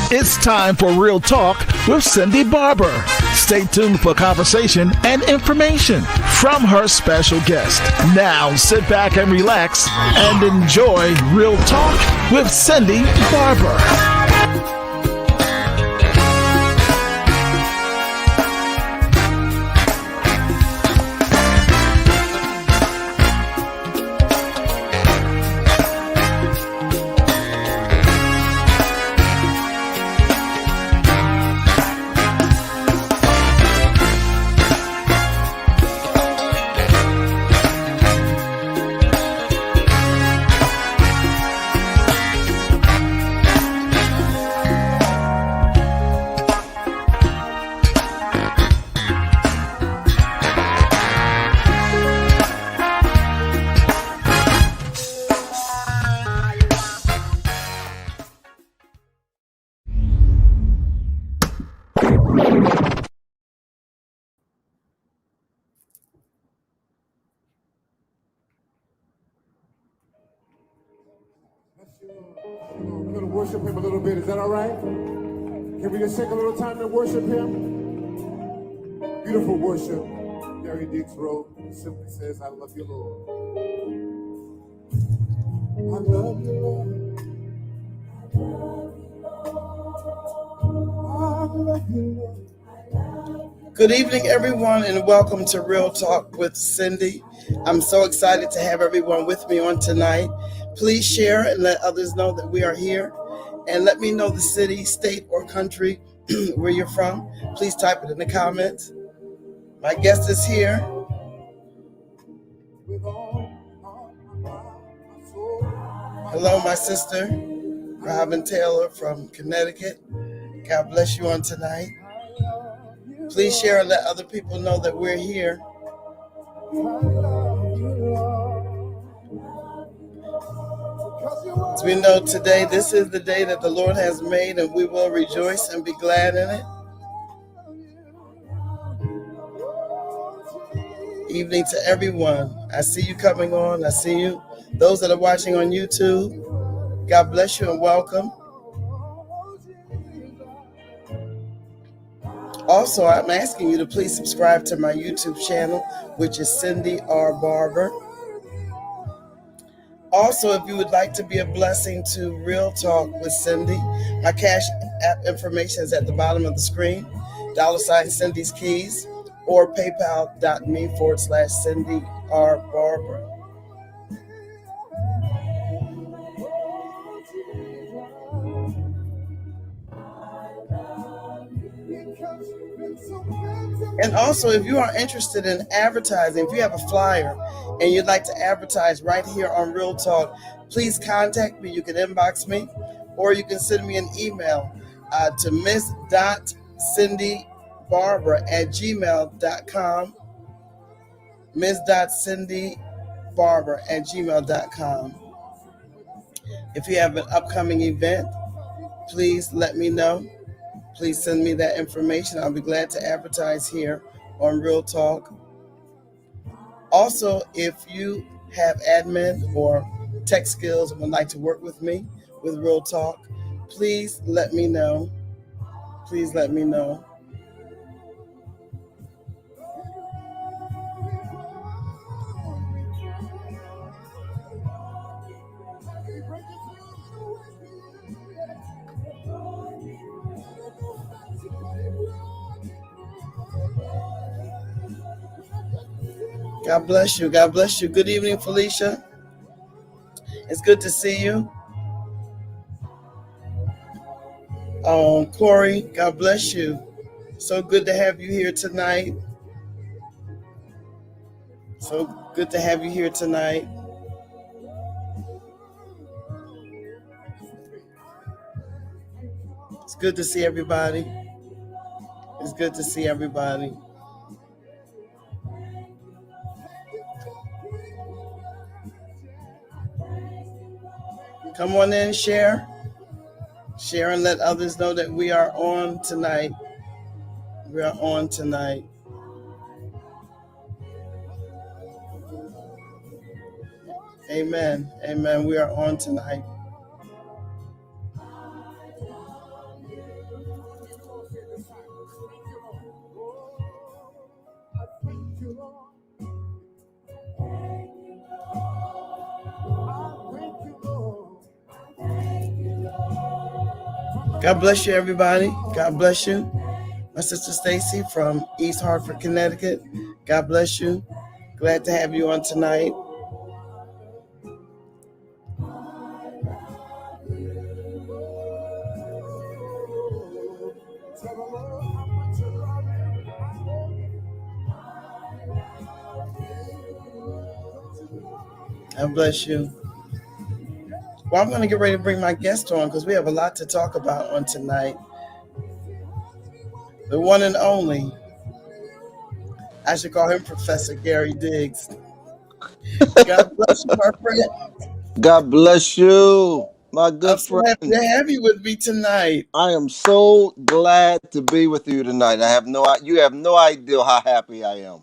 It's time for Real Talk with Cindy Barber. Stay tuned for conversation and information from her special guest. Now sit back and relax and enjoy Real Talk with Cindy Barber. We're going to worship him a little bit. Is that all right? Can we just take a little time to worship him? Beautiful worship. Gary Diggs wrote, simply says, I love you, Lord. I love you, Lord. I love you, Lord. Good evening, everyone, and welcome to Real Talk with Cindy. I'm so excited to have everyone with me on tonight. Please share and let others know that we are here. And let me know the city, state, or country where you're from. Please type it in the comments. My guest is here. Hello, my sister, Robin Taylor from Connecticut. God bless you on tonight. Please share and let other people know that we're here. As we know today, this is the day that the Lord has made, and we will rejoice and be glad in it. Evening to everyone. I see you coming on. I see you. Those that are watching on YouTube, God bless you and welcome. Also, I'm asking you to please subscribe to my YouTube channel, which is Cindy R. Barber. Also, if you would like to be a blessing to Real Talk with Cindy, my Cash App information is at the bottom of the screen, $ Cindy's Keys, or paypal.me/Cindy R. Barber. And also, if you are interested in advertising, if you have a flyer and you'd like to advertise right here on Real Talk, please contact me. You can inbox me, or you can send me an email to miss.cindybarber@gmail.com, miss.cindybarber@gmail.com. If you have an upcoming event, please let me know. Please send me that information. I'll be glad to advertise here on Real Talk. Also, if you have admin or tech skills and would like to work with me with Real Talk, please let me know. Please let me know. God bless you. God bless you. Good evening, Felicia. It's good to see you. Corey, God bless you. So good to have you here tonight. So good to have you here tonight. It's good to see everybody. It's good to see everybody. Come on in, share. Share and let others know that we are on tonight. We are on tonight. Amen. Amen. We are on tonight. God bless you, everybody. God bless you. My sister Stacy from East Hartford, Connecticut. God bless you. Glad to have you on tonight. God bless you. Well, I'm going to get ready to bring my guest on because we have a lot to talk about on tonight. The one and only, I should call him Professor Gary Diggs. God bless you, my friend. God bless you, my I'm good so happy friend. to have you with me tonight. I am so glad to be with you tonight. You have no idea how happy I am.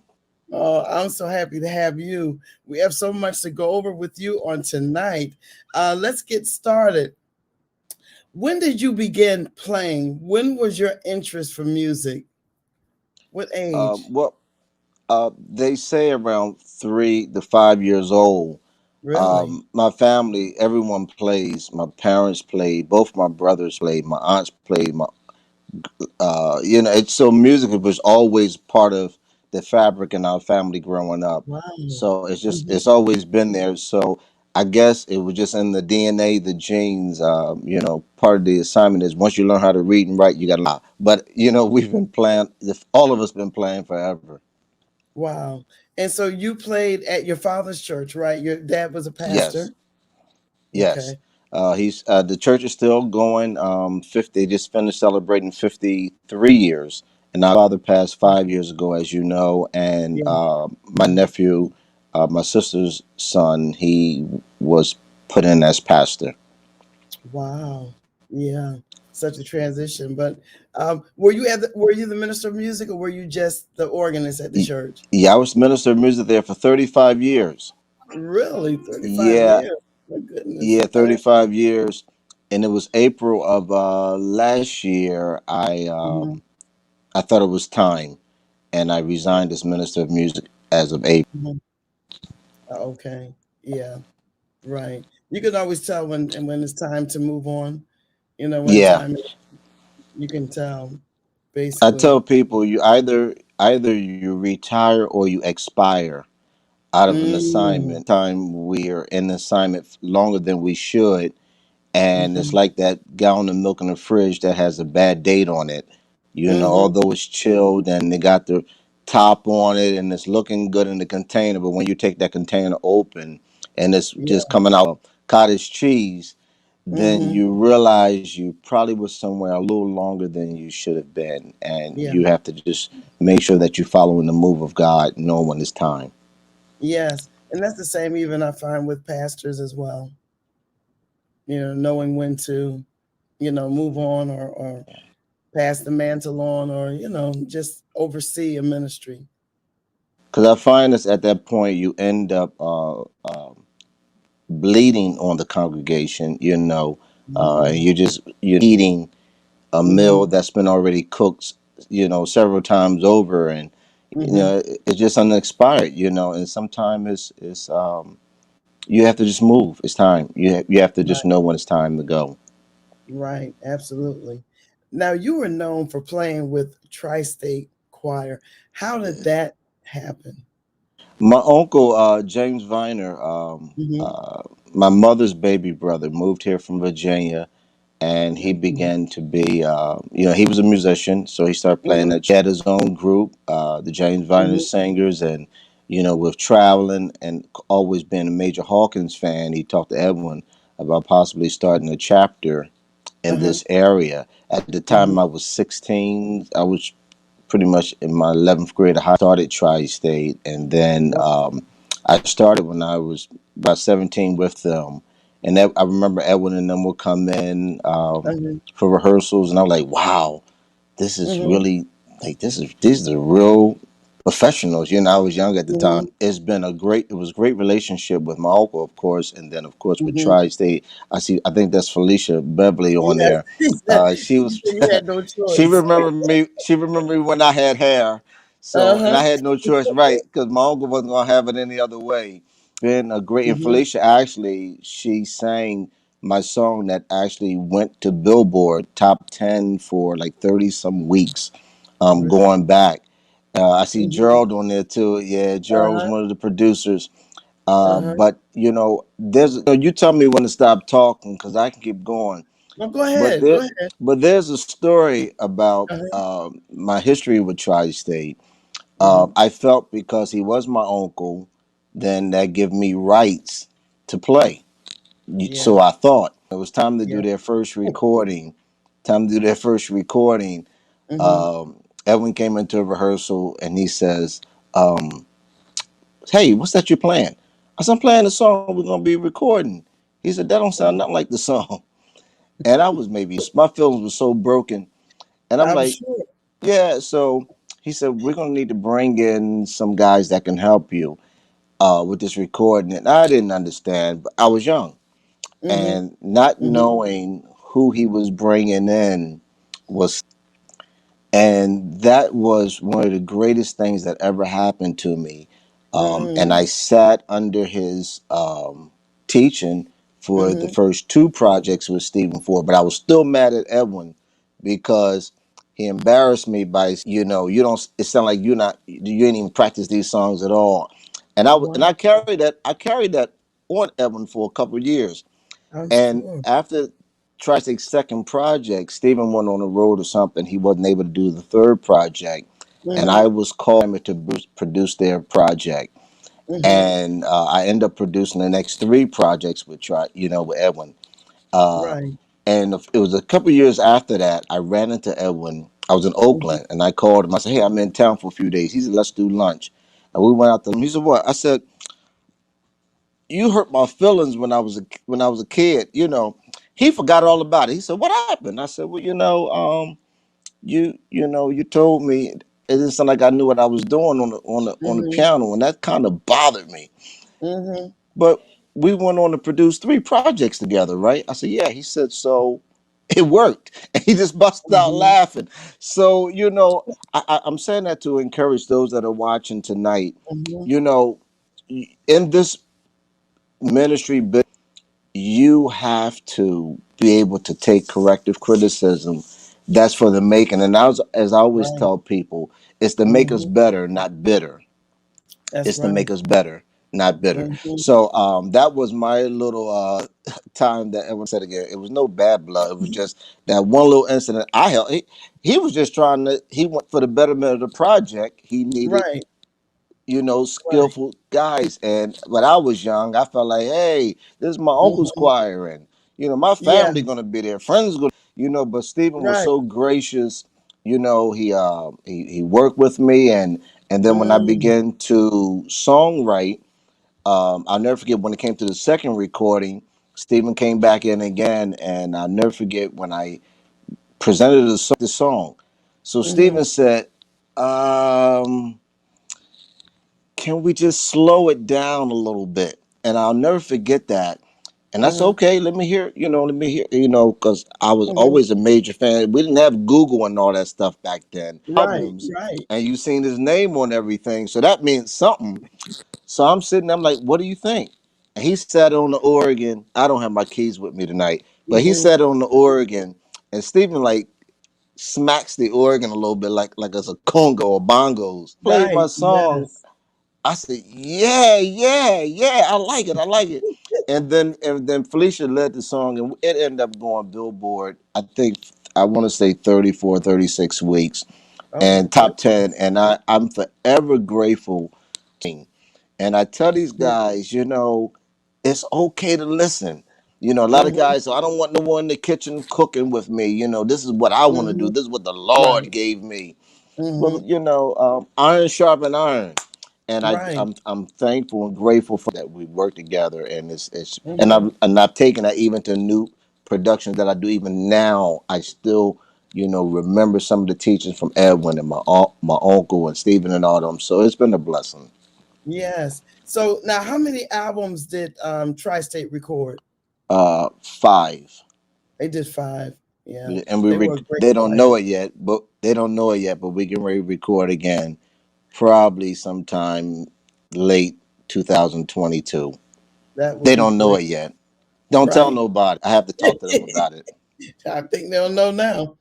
Oh, I'm so happy to have you. We have so much to go over with you on tonight. Let's get started. When did you begin playing? When was your interest for music? What age? Well, they say around 3 to 5 years old. Really? My family, everyone plays. My parents played. Both my brothers played. My aunts played. It's so music was always part of the fabric in our family growing up. Wow. So Mhm. it's always been there. So I guess it was just in the DNA, the genes. Part of the assignment is once you learn how to read and write, you got to learn. But we've been playing. All of us been playing forever. Wow. And so you played at your father's church, right? Your dad was a Yes, pastor. yes. Okay. He's the church is still going. 50. They just finished celebrating 53 years, and our father passed 5 years ago, as you know. And Yeah. my nephew, my sister's son, he was put in as pastor. Wow. Yeah. Such a transition. But were you the minister of music or were you just the organist at the Y- church? Yeah, I was minister of music there for 35 years. Really? 35 Yeah, years. My goodness. yeah, 35 years, and it was April of last year. Mhm, I thought it was time, and I resigned as minister of music as of April. mhm. Okay. Yeah. Right. You can always tell when it's time to move on. When Yeah, time you can tell I basically. tell people you either you retire or you expire out of an Mm, assignment. Time we're in the assignment longer than we should, and it's mhm, like that gallon of milk in the fridge that has a bad date on it. mhm. Although it's chilled and they got the top on it and it's looking good in the container, but when you take that container open and it's just Yeah. coming out cottage cheese, then Mhm. you realize you probably was somewhere a little longer than you should have been, and Yeah. you have to just make sure that you're following the move of God, knowing when it's time. Yes. And that's the same even I find with pastors as well. Knowing when to, move on or pass the mantle on or, just oversee a ministry. Because I find us at that point, you end up bleeding on the congregation, and Mm-hmm. you're eating a Mm-hmm. meal that's been already cooked, several times over, and Mm-hmm. it's just unexpired, and sometimes it's you have to just move. It's time. You have to just Right. know when it's time to go. Right. Absolutely. Now you were known for playing with Tri-State Choir. How did that happen? My uncle James Viner, Mm-hmm. my mother's baby brother, moved here from Virginia, and he Mm-hmm. began to be, he was a musician, so he started playing Mm-hmm. at. He had his own group, the James Viner Mm-hmm. Singers, and with traveling and always being a major Hawkins fan, he talked to Edwin about possibly starting a chapter in Uh-huh. this area. At the time, Mm-hmm. I was 16. I was pretty much in my 11th grade of high started tri-state, and then Wow. I started when I was about 17 with them. And I remember Edwin and them would come in Uh-huh. for rehearsals, and I was like, wow, this is Mm-hmm. really like these are real professionals. I was young at the Mm-hmm. time. It was a great relationship with my uncle, of course, and then of course with Mm-hmm. Tri-State. I think that's Felicia Beverly on Yes. there. He said, She he was said you had no she choice. remembered me. She remembered me when I had hair. So, and Uh-huh. I had no choice, right? Because my uncle wasn't gonna have it any other way. Been a great, and Mm-hmm. Felicia actually, she sang my song that actually went to Billboard top 10 for like 30 some weeks. Really? Going back, I see Mm-hmm. Gerald on there too. Yeah, Gerald's Uh-huh. one of the producers. Uh-huh. But there's you tell me when to stop talking because I can keep going. No, go But ahead. Go there, ahead. but there's a story about Uh-huh. my history with Tri-State. Mm-hmm. I felt because he was my uncle, then that give me rights to play. Yeah. So I thought it was time to do Yeah. their first recording. Time to do their first recording. Mm-hmm. Um, Edwin came into a rehearsal and he says, um, "Hey, what's that you're playing?" I said, "I'm playing the song we're gonna be recording." He said, "That don't sound nothing like the song." And I was my feelings were so broken. And I'm I'm like, sure. "Yeah." So he said, "We're gonna need to bring in some guys that can help you with this recording." And I didn't understand, but I was young Mm-hmm. and not Mm-hmm. knowing who he was bringing in was and that was one of the greatest things that ever happened to me. And Mm-hmm. I sat under his teaching for the Mm-hmm. first two projects with Stephen Ford, but I was still mad at Edwin because he embarrassed me by you don't it sound like you ain't even practice these songs at all. And Wow. I carried that on Edwin for a couple of years. I'm And sure. after Tristate's second project, Stephen went on the road or something. He wasn't able to do the third project, and Mm-hmm. I was called to produce their project. Mm-hmm. And I ended up producing the next three projects with Edwin. Uh, Right. and it was a couple of years after that I ran into Edwin. I was in Mm-hmm. Oakland, and I called him. I said, "Hey, I'm in town for a few days." He said, "Let's do lunch." And we went out to. He said, "What?" I said, "You hurt my feelings when I was a kid." He forgot all about it. He said, "What happened?" I said, "Well, you told me it didn't sound like I knew what I was doing on the Mm-hmm. piano, and that kind of bothered me." Mm-hmm. But we went on to produce three projects together, right? I said, "Yeah." He said, "So it worked," and he just busted out Mm-hmm. laughing. So I'm saying that to encourage those that are watching tonight. Mm-hmm. You know, in this ministry you have to be able to take corrective criticism. That's for the making. And as I always Right. tell people, it's to make us Mm-hmm. better, not bitter. That's It's to right. make us better, not bitter. Mm-hmm. So that was my little time that everyone said again. It was no bad blood. It was just that one little incident. He was just trying to. He went for the betterment of the project. He needed Right. Right. skillful guys. And when I was young, I felt like, hey, this is my uncle's Mm-hmm. choir, and my Yeah. family gonna be there, friends gonna, But Stephen was Right. so gracious. He worked with me, and then when I Mm. began to songwrite, I'll never forget when it came to the second recording. Stephen came back in again, and I'll never forget when I presented the song. So Mm-hmm. Stephen said, um, "Can we just slow it down a little bit?" And I'll never forget that. And that's Mm-hmm. okay. Let me hear, because I was Mm-hmm. always a major fan. We didn't have Google and all that stuff back then. Right. Albums, Right. and you seen his name on everything, so that means something. So I'm sitting, I'm like, "What do you think?" And he sat on the organ. I don't have my keys with me tonight, but he Mm-hmm. sat on the organ, and Stephen like smacks the organ a little bit, like it's a conga or bongos. Plays my Right. song. Yes. I said, "Yeah, yeah, yeah, I like it, I like it." And then Felicia led the song, and it ended up going Billboard. I think I want to say 34, 36 weeks, Oh, and good. top 10. And I'm forever grateful. And I tell these Good. guys, it's okay to listen. A lot of Mm-hmm. guys, so I don't want no one in the kitchen cooking with me. This is what I want to do. Mm-hmm. This is what the Right. Lord gave me. Mm-hmm. Well, iron sharpen iron, and Right. I'm thankful and grateful for that we work together, and it's and Mm-hmm. I've taken that even to new productions that I do even now. I still remember some of the teachings from Edwin and my uncle and Stephen and all them. So it's been a blessing. Yes. So now, how many albums did Tri-State record? Five. They did five. Yeah, And they were a great they don't choir. know it yet, but we can record again probably sometime late 2022. That would They be don't know great. it yet. Don't tell Right. nobody. I have to talk to them about it. I think they'll know now.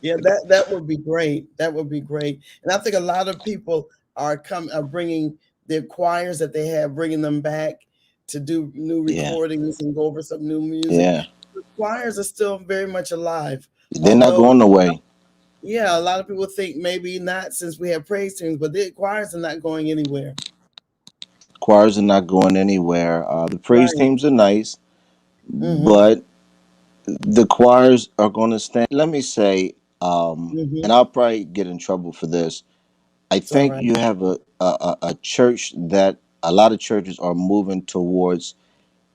Yeah, that would be great. That would be great. And I think a lot of people are bringing their choirs that they have, bringing them back to do new Yeah, recordings and go over some new music. yeah. The choirs are still very much alive, They're not although going away. yeah, a lot of people think maybe not since we have praise teams, but the choirs are not going anywhere. Choirs are not going anywhere. The praise Right. teams are nice, Mm-hmm. but the choirs are going to stand. Let me say, Mm-hmm. and I'll probably get in trouble for this. I It's all think right. you have a church that a lot of churches are moving towards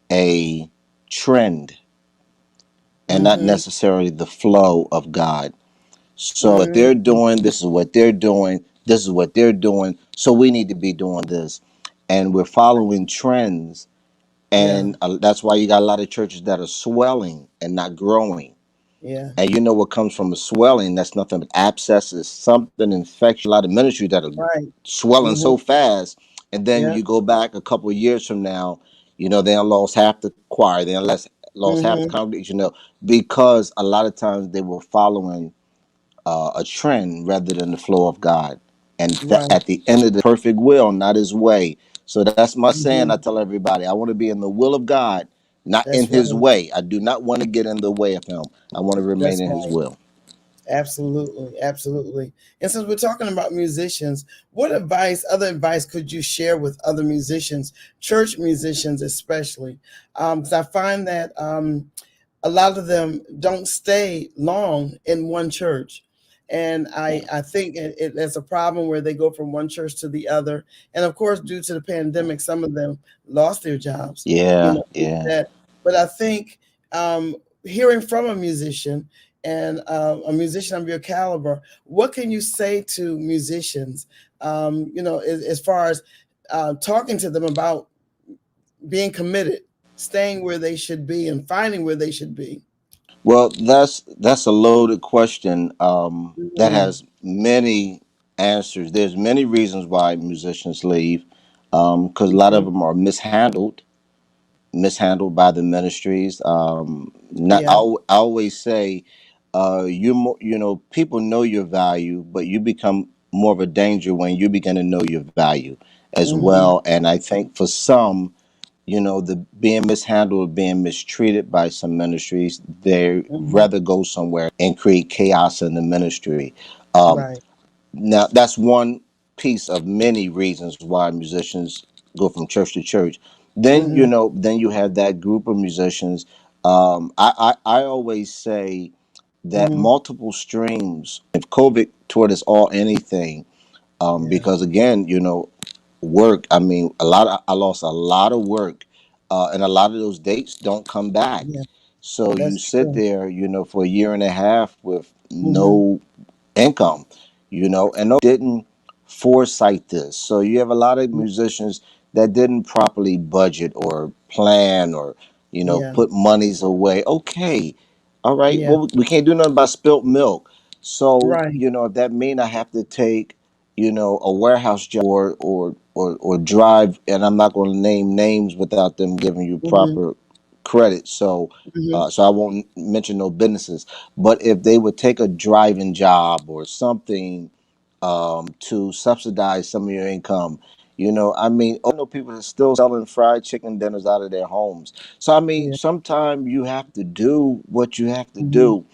a trend and not Mm-hmm. necessarily the flow of God. So what they're Mm-hmm. doing, this is what they're doing, this is what they're doing. So we need to be doing this. And we're following trends. Yeah. And that's why you got a lot of churches that are swelling and not growing. Yeah. And you know what comes from a swelling? That's nothing but abscesses, something infectious. A lot of ministries that are Right. swelling Mm-hmm. so fast. And then Yeah. you go back a couple of years from now, they done lost half the choir, they done lost half the Mm-hmm. congregation, because a lot of times they were following a trend rather than the flow of God. And Right. at the end of the perfect will, not his way. So that's my saying. I Mm-hmm. tell everybody, I want to be in the will of God, not in That's his right. way. I do not want to get in the way of him. I want to remain That's in his right. will. Absolutely. Absolutely. And since we're talking about musicians, what other advice could you share with other musicians, church musicians especially? Because I find that a lot of them don't stay long in one church. And Yeah. I think it's a problem where they go from one church to the other. And of course, due to the pandemic, some of them lost their jobs, Yeah. due to Yeah. that. But I think hearing from a musician and a musician of your caliber, what can you say to musicians, as far as talking to them about being committed, staying where they should be, and finding where they should be? Well, that's a loaded question that Mhm. has many answers. There's many reasons why musicians leave, because a lot of Mhm. them are mishandled by the ministries. Not Yeah. I always say, people know your value, but you become more of a danger when you begin to know your value as Mhm. well. And I think for some, the being mishandled, being mistreated by some ministries, they Mhm. rather go somewhere and create chaos in the ministry. Um, Right. Now, that's one piece of many reasons why musicians go from church to church. Then, Mhm. then you have that group of musicians. I always say that Mhm. multiple streams, if COVID taught us all anything, Yeah. because again, work, I mean, I lost a lot of work, and a lot of those dates don't come back. Yeah. So you That's sit true. there, for a year and a half with Mhm. no income, and didn't foresight this. So you have a lot of musicians that didn't properly budget or plan or, Yeah. put monies away. Okay. All right. Yeah. Well, we can't do nothing about spilt milk. So, Right. if that mean I have to take, a warehouse job or drive, and I'm not going to name names without them giving you Mhm. proper credit. So, Mhm. so I won't mention no businesses. But if they would take a driving job or something to subsidize some of your income, I mean, I know people are still selling fried chicken dinners out of their homes. So, I mean, Yeah. sometimes you have to do what you have to Mhm. do.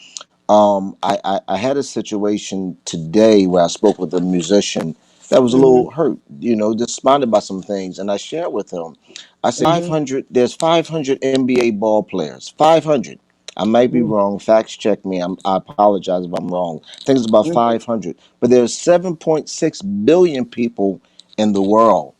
I had a situation today where I spoke with a musician that was a Mhm. little hurt, despondent by some things, and I shared with him. I said, Mhm. 500. There's 500 NBA ball players. 500. I might be Mhm. wrong. Facts check me. I apologize if I'm wrong. I think it's about Mhm. 500. But there's 7.6 billion people in the world.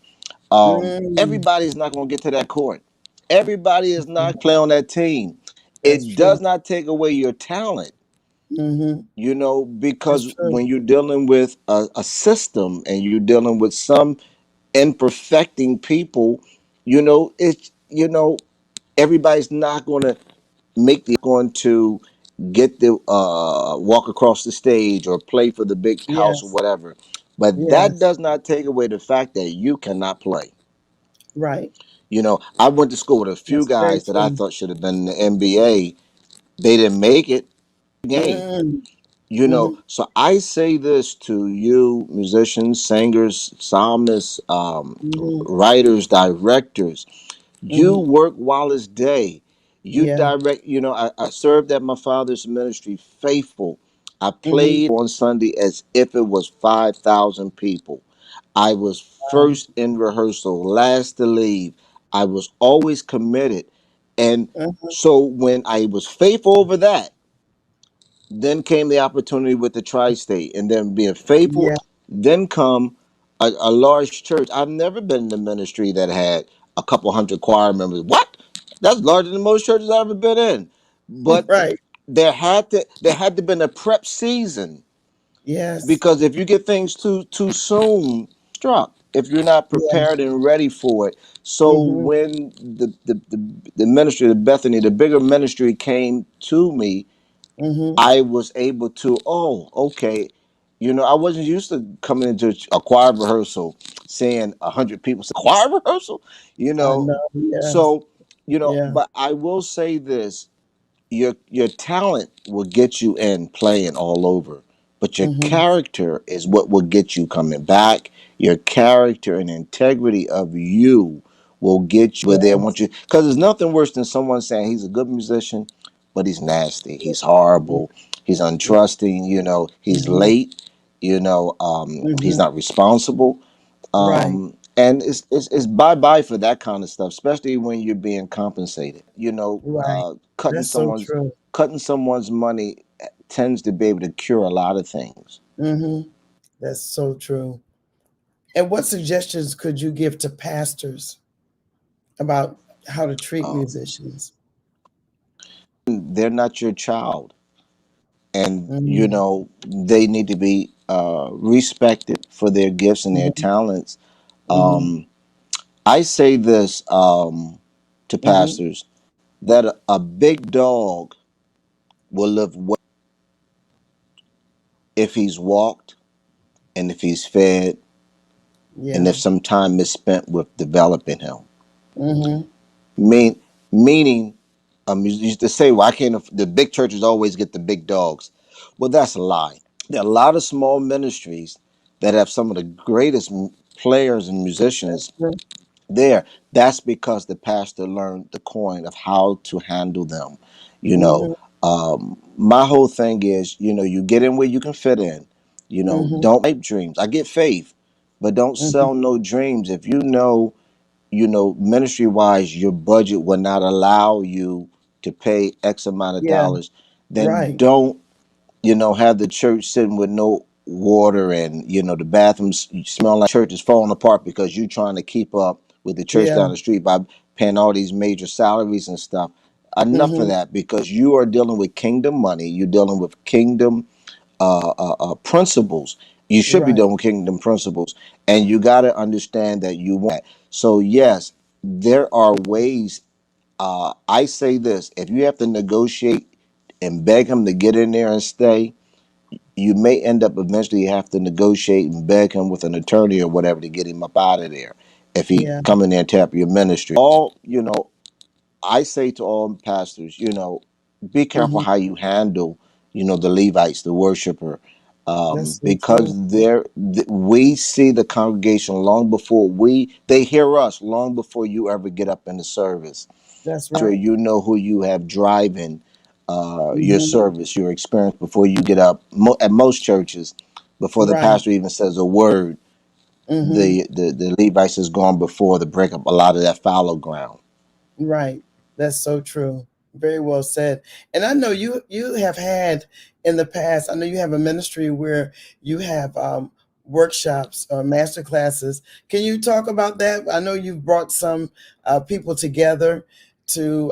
Mm. Everybody's not going to get to that court. Everybody is not play on that team. That's It true. does not take away your talent, Mhm. That's because true. when you're dealing with a system and you're dealing with some imperfecting people, it's, everybody's not going to going to get the walk across the stage or play for the big house or Yes. whatever. But that Yes. does not take away the fact that you cannot play. Right. I went to school with a few That's very guys that I true. thought should have been in the NBA. They didn't make it. Game. Mm, mm-hmm, So I say this to you, musicians, singers, psalmists, mm-hmm, writers, directors. You mm-hmm. work while it's day. You Yeah. direct. I served at my father's ministry faithful. I Mm-hmm. played on Sunday as if it was 5,000 people. I was Wow. first in rehearsal, last to leave. I was always committed. And Uh-huh. so when I was faithful over that, then came the opportunity with the tri-state, and then being faithful. Yeah. Then come a large church. I've never been in the ministry that had a couple hundred choir members. What? That's larger than most churches I've ever been in. But Right. there had to been a prep season, Yes. because if you get things too soon, struck. If you're not Yeah. prepared and ready for it. So Mm-hmm. when the ministry, the Bethany, the bigger ministry came to me, Mm-hmm. I was able to, oh, okay. I wasn't used to coming into a choir rehearsal, seeing 100 people say, choir rehearsal, you I know. know. Yes. So, Yeah. but I will say this: your talent will get you in playing all over, but your Mm-hmm. character is what will get you coming back. Your character and integrity of you will get you where they Yes. want you, because there's nothing worse than someone saying he's a good musician but he's nasty, he's horrible, he's untrusting, he's Mm-hmm. late, he's Mm-hmm. not responsible. Right. And it's bye bye for that kind of stuff, especially when you're being compensated. Right. Cutting That's so someone's true. cutting someone's money tends to be able to cure a lot of things. Mm-hmm. That's so true. And what suggestions could you give to pastors about how to treat Uh, musicians? they're not your child, and Mm-hmm. they need to be respected for their gifts and their talents. Mm-hmm. Um, I say this to Mm-hmm. pastors, that a big dog will live well if he's walked, and if he's fed, and Yeah. if some time is spent with developing him. Mm-hmm. Meaning, you used to say, "Why can't the big churches always get the big dogs?" Well, that's a lie. There are a lot of small ministries that have some of the greatest players and That's musicians true. there. That's because the pastor learned the coin of how to handle them. You know, Mm-hmm. my whole thing is, you get in where you can fit in. Mm-hmm. Don't pipe dreams. I get faith, but don't Mm-hmm. sell no dreams. If ministry wise, your budget will not allow you to pay X amount of Yeah. dollars, then Right. don't, have the church sitting with no water, and the bathrooms smell like church is falling apart because you're trying to keep up with the church Yeah. down the street by paying all these major salaries and stuff. Enough of Mm-hmm. that, because you are dealing with kingdom money. You're dealing with kingdom principles. You should be Right. dealing with kingdom principles, and you got to understand that you want that. So yes, there are ways. I say this: if you have to negotiate and beg him to get in there and stay, you may end up eventually have to negotiate and beg him with an attorney or whatever to get him up out of there if he Yeah. come in there and tap your ministry. I say to all pastors, be careful Mm-hmm. how you handle, the Levites, the worshiper, That's so true. because we see the congregation long before they hear us long before you ever get up in the service. That's Sure, right. who you have driving your Mm-hmm. service, your experience before you get up. At most churches, before the Right. pastor even says a word, Mm-hmm. the Levites has gone before to break up a lot of that fallow ground. Right. That's so true. Very well said. And I know you have had in the past, I know you have a ministry where you have workshops or master classes. Can you talk about that? I know you've brought some people together to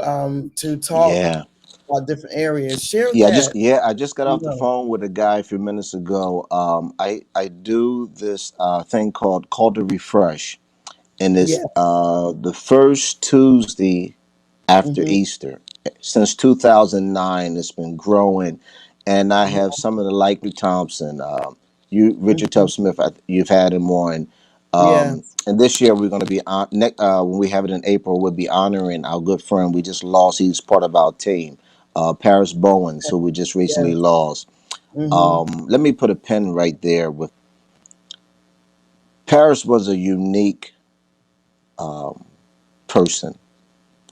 talk Yeah. about different areas. Share that. I just got off the No. phone with a guy a few minutes ago. I do this thing called Call to Refresh, and it's Yeah. the first Tuesday after Mm-hmm. Easter. Since 2009, it's been growing, and I have some of the, like Thompson, you Richard Mm-hmm. Tubb Smith. You've had him on. Yes. And this year we're going to be on when we have it in April. We'll be honoring our good friend we just lost. He's part of our team, Paris Bowens, who we just recently Yes. lost. Mm-hmm. Let me put a pin right there. With Paris was a unique um, person,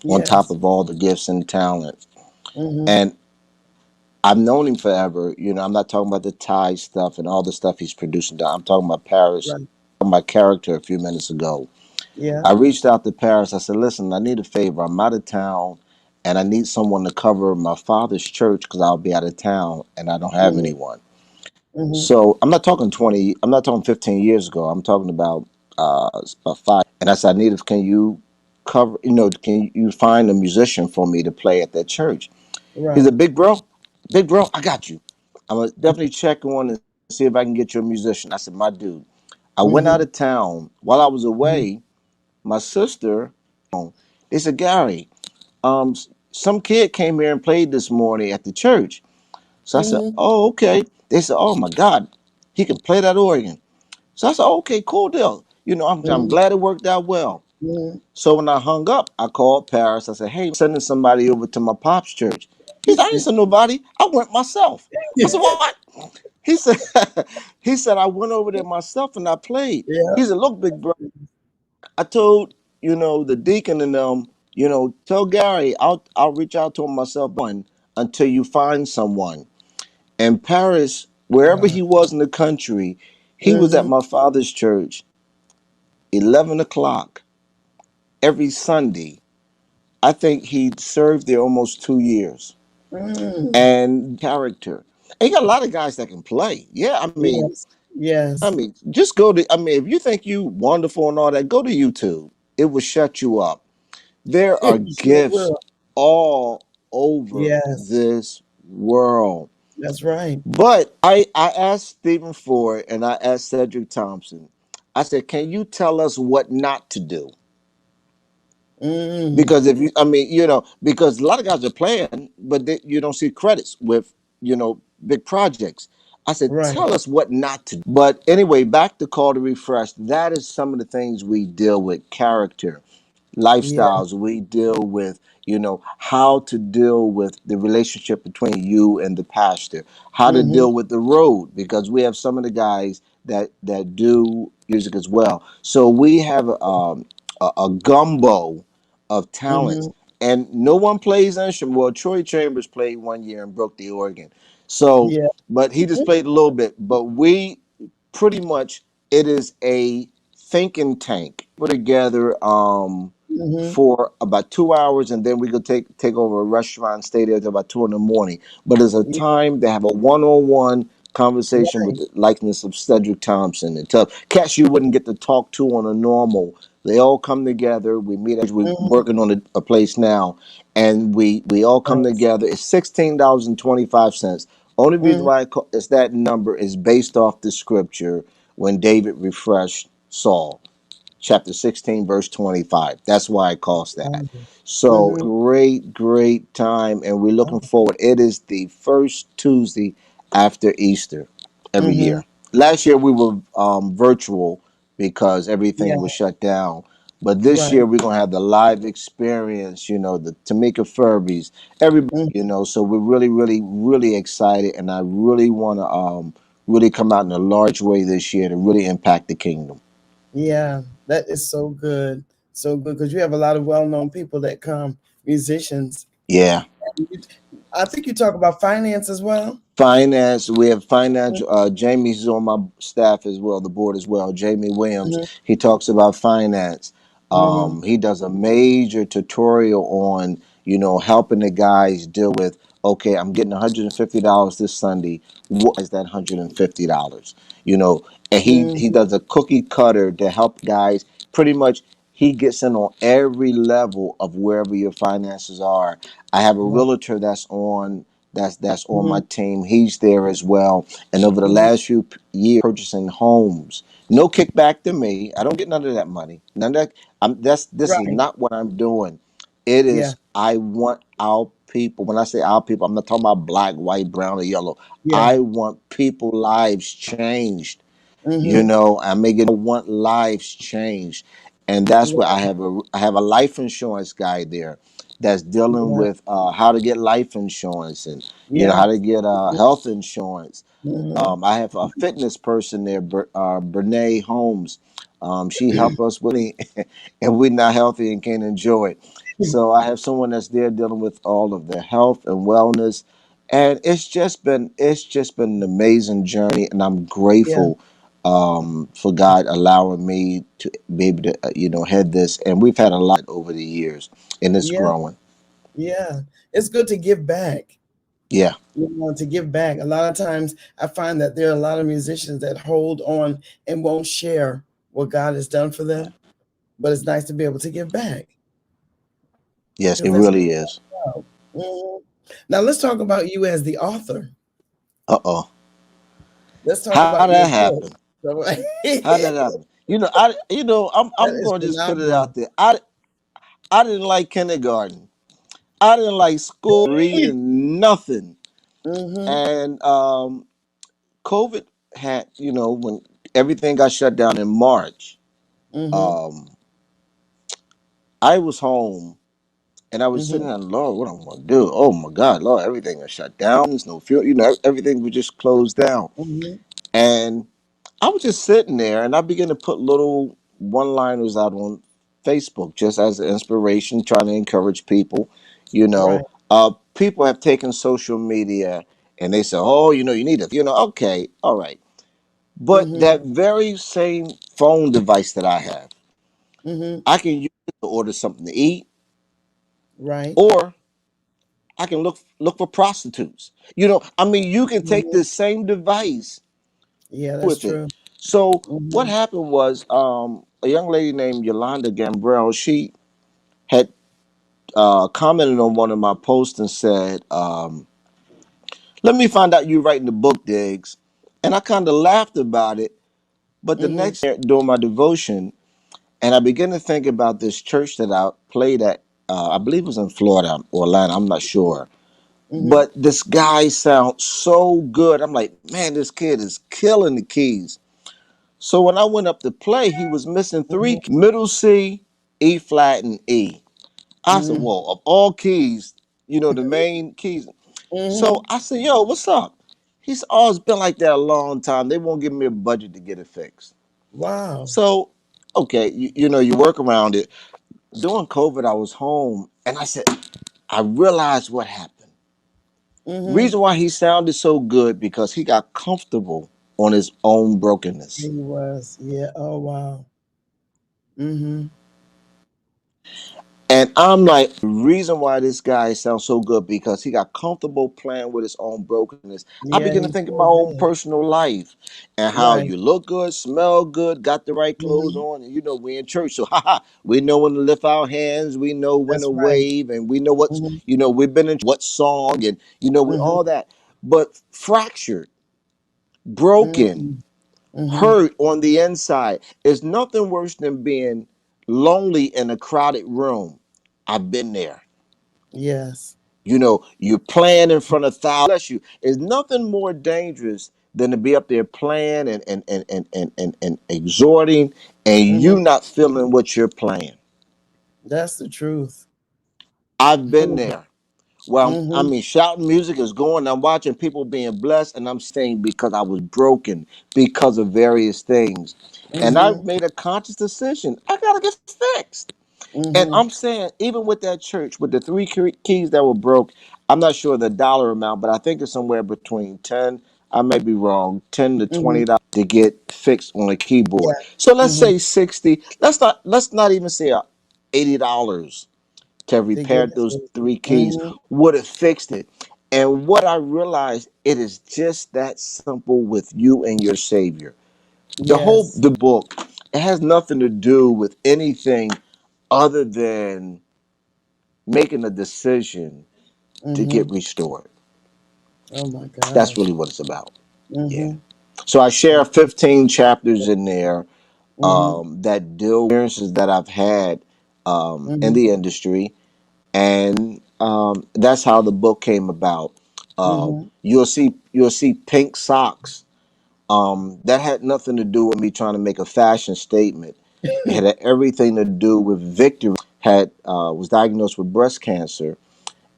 on top Yes. of all the gifts and talents. Mm-hmm. And I've known him forever. I'm not talking about the Thai stuff and all the stuff he's producing. I'm talking about Paris. Right. Talking about character a few minutes ago. Yeah. I reached out to Paris. I said, "Listen, I need a favor. I'm out of town, and I need someone to cover my father's church because I'll be out of town and I don't have Mm-hmm. anyone." Mm-hmm. So I'm not talking 20. I'm not talking 15 years ago. I'm talking about 5. And I said, "I need. Can you cover? Can you find a musician for me to play at that church?" He's a Right. big bro. I got you. I'm gonna definitely check on and see if I can get you a musician. I said, "My dude." I went out of Mm-hmm. town. While I was Mm-hmm. away, my sister, they said, "Gary, some kid came here and played this morning at the church." So I said, Mm-hmm. "Oh, okay." They said, "Oh my God, he can play that organ." So I said, "Okay, cool deal." I'm Mm-hmm. glad it worked out well. Mm-hmm. So when I hung up, I called Paris. I said, "Hey, sending somebody over to my pop's church." He said, "I didn't send nobody. I went myself." I said, "What?" He said, "He said I went over there myself and I played." Yeah. He said, "Look, big bro, I told the deacon and tell Gary I'll reach out to him myself until you find someone." And Paris, wherever Wow. he was in the country, he was at Mm-hmm. my father's church 11 o'clock every Sunday. I think he served there almost 2 years. Mm. And character. And you got a lot of guys that can play. Yeah, I mean, Yes. Yes. just go to. I mean, if you think you wonderful and all that, go to YouTube. It will shut you up. There are Sure gifts will. all over Yes. this world. That's right. But I asked Stephen Ford and I asked Cedric Thompson, I said, "Can you tell us what not to do?" Mm. Because if you, I mean, because a lot of guys are playing, but you don't see credits with, big projects. I said, Right. "Tell us what not to do." But anyway, back to Call to Refresh. That is some of the things we deal with: character, Yeah. lifestyles. We deal with, how to deal with the relationship between you and the pastor, how to Mm-hmm. deal with the road, because we have some of the guys that do music as well. So we have a gumbo of talents, Mm-hmm. and no one plays instrument. Well, Troy Chambers played 1 year and broke the organ, so Yeah. but he just played a little bit. But we pretty much, it is a thinking tank. We're together Mm-hmm. for about 2 hours, and then we could take over a restaurant, and stay there till about 2 in the morning. But it's a Yeah. time to have a one-on-one conversation with Right. the likeness of Cedric Thompson and tough cats you wouldn't get to talk to on a normal. They all come together. We meet. We're Mm-hmm. working on a place now, and we all come Nice. together. It's $16.25. Only reason Mm-hmm. why it's that number is based off the scripture when David refreshed Saul, chapter 16, verse 25. That's why it costs that. So Mm-hmm. great time, and we're looking forward. It is the first Tuesday after Easter every Mm-hmm. year. Last year we were virtual because everything Yeah. was shut down. But this Right. year we're gonna have the live experience, the Tamika Furbies, everybody, Mm. so we're really excited, and I really wanna really come out in a large way this year to really impact the kingdom. Yeah. That is so good. So good because you have a lot of well-known people that come, musicians. Yeah. I think you talk about finance as well. Finance, we have finance. Jamie's on my staff as well, the board as well. Jamie Williams, Mm-hmm. he talks about finance. Mm-hmm. He does a major tutorial on, helping the guys deal with, okay, I'm getting $150 this Sunday. What is that $150? You know, and he Mm-hmm. does a cookie cutter to help guys. Pretty much, he gets in on every level of wherever your finances are. I have a Wow. realtor that's on Mm-hmm. my team. He's there as well. And over the Mm-hmm. last few years, purchasing homes. No kickback to me. I don't get none of that money. None of that. This is Right. not what I'm doing. It Yeah. is, I want our people. When I say our people, I'm not talking about black, white, brown, or yellow. Yeah. I want people lives changed. Mm-hmm. I may get want lives changed, and that's where Yeah. I have a life insurance guy there that's dealing Yeah. with how to get life insurance and Yeah. how to get health insurance. Mm-hmm. I have a fitness person there, Brene Holmes. She helped us with it, and we're not healthy and can't enjoy it. So I have someone that's there dealing with all of the health and wellness, and it's just been an amazing journey, and I'm Yeah. grateful for God allowing me to be able to head this, and we've had a lot over the years, and it's Yeah. growing. Yeah. It's good to give back. Yeah. To give back. A lot of times I find that there are a lot of musicians that hold on and won't share what God has done for them. But it's nice to be able to give back Yes, because it that's what really it's is. about. Mhm. Now let's talk about you as the author. Uh-oh. Let's talk How about your that book. happen? So, How that happen? I'm that I'm is going to just put it phenomenal. out there. I didn't like kindergarten. I didn't like school, reading, nothing. Mm-hmm. And COVID had, when everything got shut down in March, Mm-hmm. um, I was home and I was sitting Mm-hmm. there, Lord, what am I going to do? Oh my God, Lord, everything is shut down. There's no fuel, everything was just closed down. Mm-hmm. And I was just sitting there and I began to put little one liners out on Facebook just as an inspiration, trying to encourage people. You Right. know, people have taken social media and they say, oh, you need it. Okay, all right. But Mm-hmm. that very same phone device that I have, Mm-hmm. I can use it to order something to eat, Right. or I can look for prostitutes. I mean, you can take Mm-hmm. this same device Yeah, that's with it. true. So what Mm-hmm. happened was a young lady named Yolanda Gambrell, she had commented on one of my posts and said, let me find out you writing the book, Diggs. And I kind of laughed about it. But the Mm-hmm. next year, during my devotion, and I began to think about this church that I played at, I believe it was in Florida or Atlanta, I'm not sure. Mm-hmm. But this guy sounds so good. I'm like, man, this kid is killing the keys. So when I went up to play, he was missing three Mm-hmm. keys, middle C, E flat, and E. I said, Mm-hmm. well, of all keys, the main keys. So Mm-hmm. I said, yo, what's up? He said, oh, it's been like that a long time. They won't give me a budget to get it fixed. Wow. So, okay, you work around it. During COVID, I was home and I said, I realized what happened. Mm-hmm. Reason why he sounded so good because he got comfortable on his own brokenness. He was. Yeah. Oh wow. Mm-hmm. And I'm like, the reason why this guy sounds so good because he got comfortable playing with his own brokenness. I Yeah, begin to he think of my sure own did. personal life and how Right. you look good, smell good, got the right clothes Mm-hmm. on, and we in church. So we know when to lift our hands, we know when That's to right. wave, and we know what's Mm-hmm. we've been in what song, and we all Mm-hmm. that. But fractured, broken, Mm-hmm. Mm-hmm. hurt on the inside is nothing worse than being lonely in a crowded room. I've been there. Yes. You're playing in front of thousands. Bless you. There's nothing more dangerous than to be up there playing and exhorting and Mm-hmm. you not feeling what you're playing. That's the truth. I've been there. Well, I Mm-hmm. mean, shouting music is going. I'm watching people being blessed, and I'm staying because I was broken because of various things. And I Mm-hmm. made a conscious decision. I gotta get fixed. And Mm-hmm. I'm saying, even with that church, with the three keys that were broke, I'm not sure the dollar amount, but I think it's somewhere between 10, I may be wrong, 10 to Mm-hmm. $20 to get fixed on a Yeah. keyboard. So let's Mm-hmm. say 60. Let's not even say $80 to To get repair it those fixed. three keys Mm-hmm. would have fixed it. And what I realized, it is just that simple with you and your Savior. Yes. The book, it has nothing to do with anything other than making a decision to Mm-hmm. get restored. Oh my That's gosh. really what it's about. Yeah. Mm-hmm. So I share 15 chapters in there Mm-hmm. that deal with experiences that I've had in Mm-hmm. the industry, and that's how the book came about. Mm-hmm. You'll see pink socks That had nothing to do with me trying to make a fashion statement. It had everything to do with Victory had was diagnosed with breast cancer,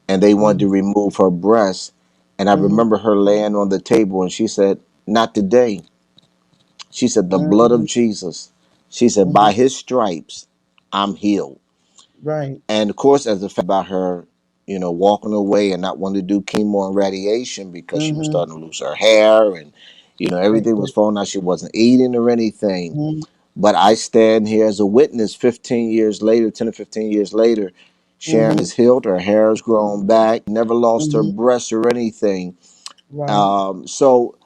and they wanted to Mm-hmm. remove her breast. And I Mm-hmm. remember her laying on the table, and she said, "Not today." She said, "The blood of Jesus." She said, Mm-hmm. "By His stripes, I'm healed." Right. And of course, as a fact about her, walking away and not wanting to do chemo and radiation because she was Mm-hmm. starting to lose her hair and, Right. everything was falling out. She wasn't eating or anything. Mm-hmm. But I stand here as a witness 15 years later, 10 or 15 years later. Sharon Mm-hmm. is healed. Her hair has grown back, never lost her Mm-hmm. breasts or anything. Wow. So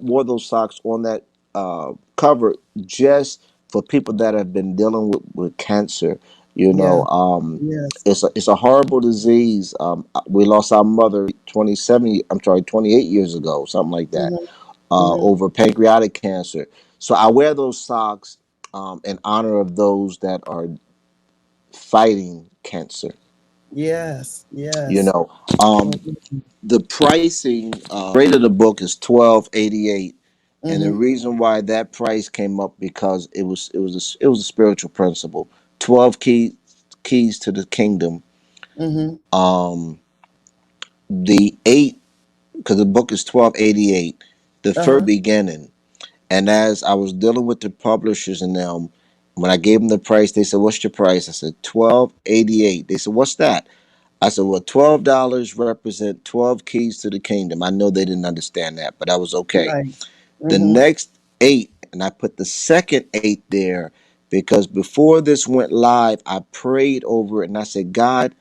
wore those socks on that cover just for people that have been dealing with cancer. You Yeah. know, Yes. it's a horrible disease. We lost our mother 28 years ago, something like that, Mm-hmm. Mm-hmm. over pancreatic cancer. So I wear those socks in honor of those that are fighting cancer. Yes. You Yes. know, um, Mm-hmm. the pricing rate of the book is $12.88, and the Mm-hmm. reason why that price came up because it was a spiritual principle. 12 keys to the kingdom. Mm-hmm. Um, the eight, because the book is 12.88. The first Uh-huh. beginning, and as I was dealing with the publishers and them, when I gave them the price, they said, "What's your price?" I said, 12.88. They said, "What's that?" I said, "Well, $12 represent 12 keys to the kingdom." I know they didn't understand that, but I was okay. Right. The Mm-hmm. next eight, and I put the second eight there because before this went live, I prayed over it and I said, "God,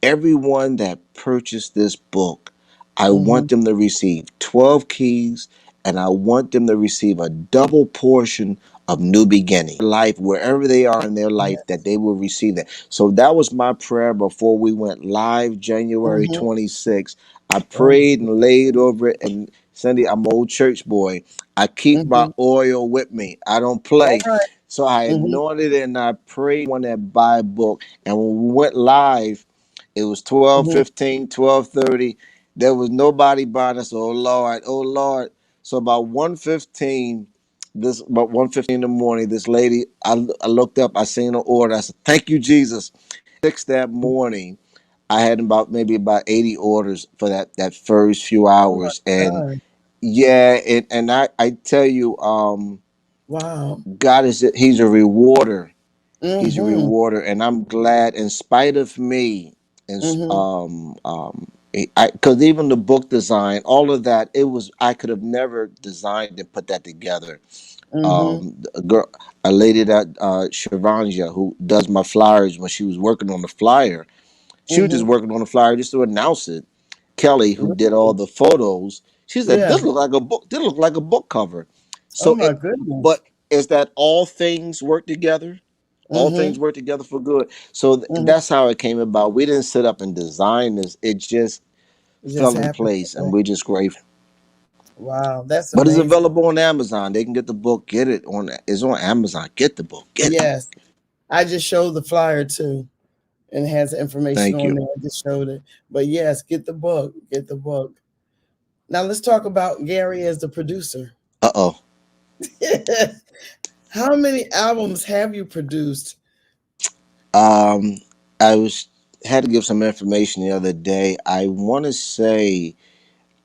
everyone that purchased this book, I Mm-hmm. want them to receive 12 keys, and I want them to receive a double portion of new beginning life wherever they are in their life, that Yes. they will receive that." So that was my prayer before we went live January Mm-hmm. 26th. I Oh. prayed and laid over it. And Cindy, I'm an old church boy. I keep my Mm-hmm. oil with me. I don't All play. right. So I Mm-hmm. anointed it and I prayed one that buy a book. And when we went live, it was twelve Mm-hmm. 15, 12:30. There was nobody buying us. Oh Lord, oh Lord. So about 1:15, about 1:15 in the morning, this lady, I looked up, I seen her order. I said, "Thank you, Jesus." 6 that morning, I had maybe about 80 orders for that first few Oh my hours. And God. yeah, and I tell you, Wow. God He's a rewarder. He's a Mm-hmm. rewarder, and I'm glad, in spite of me, and Mm-hmm. because even the book design, all of that, I could have never designed and put that together. Mm-hmm. A lady that Shavanja, who does my flyers, when she was working on the flyer, she was just Mm-hmm. working on the flyer just to announce it. Kelly, who did all Really? the photos, she said, Yeah. "This look like a book. This look like a book cover." Oh So my it, goodness. but is that all things work together? All Mm-hmm. things work together for good. So Mm-hmm. that's how it came about. We didn't sit up and design this. It just It just fell in happened. place, and we're just grateful. Wow. That's But it's amazing. available on Amazon. They can get the book. Get it on. It's on Amazon. Get the book. Get it. Yes. I just showed the flyer too, and it has information Thank on you. there. I just showed it. But yes, get the book. Get the book. Now let's talk about Gary as the producer. Uh-oh. How many albums have you produced? Um, I was had to give some information the other day. I want to say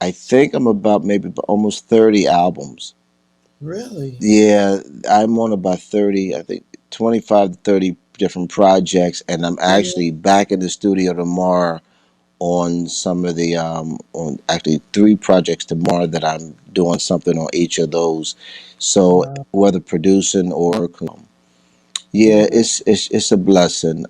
I think I'm about maybe almost 30 albums. Really? Yeah, I'm on about 30, I think 25 to 30 different projects, and I'm Mhm. actually back in the studio tomorrow on some of the on actually three projects tomorrow that I'm doing something on each of those. So Wow. whether producing or yeah, Mhm. it's a blessing.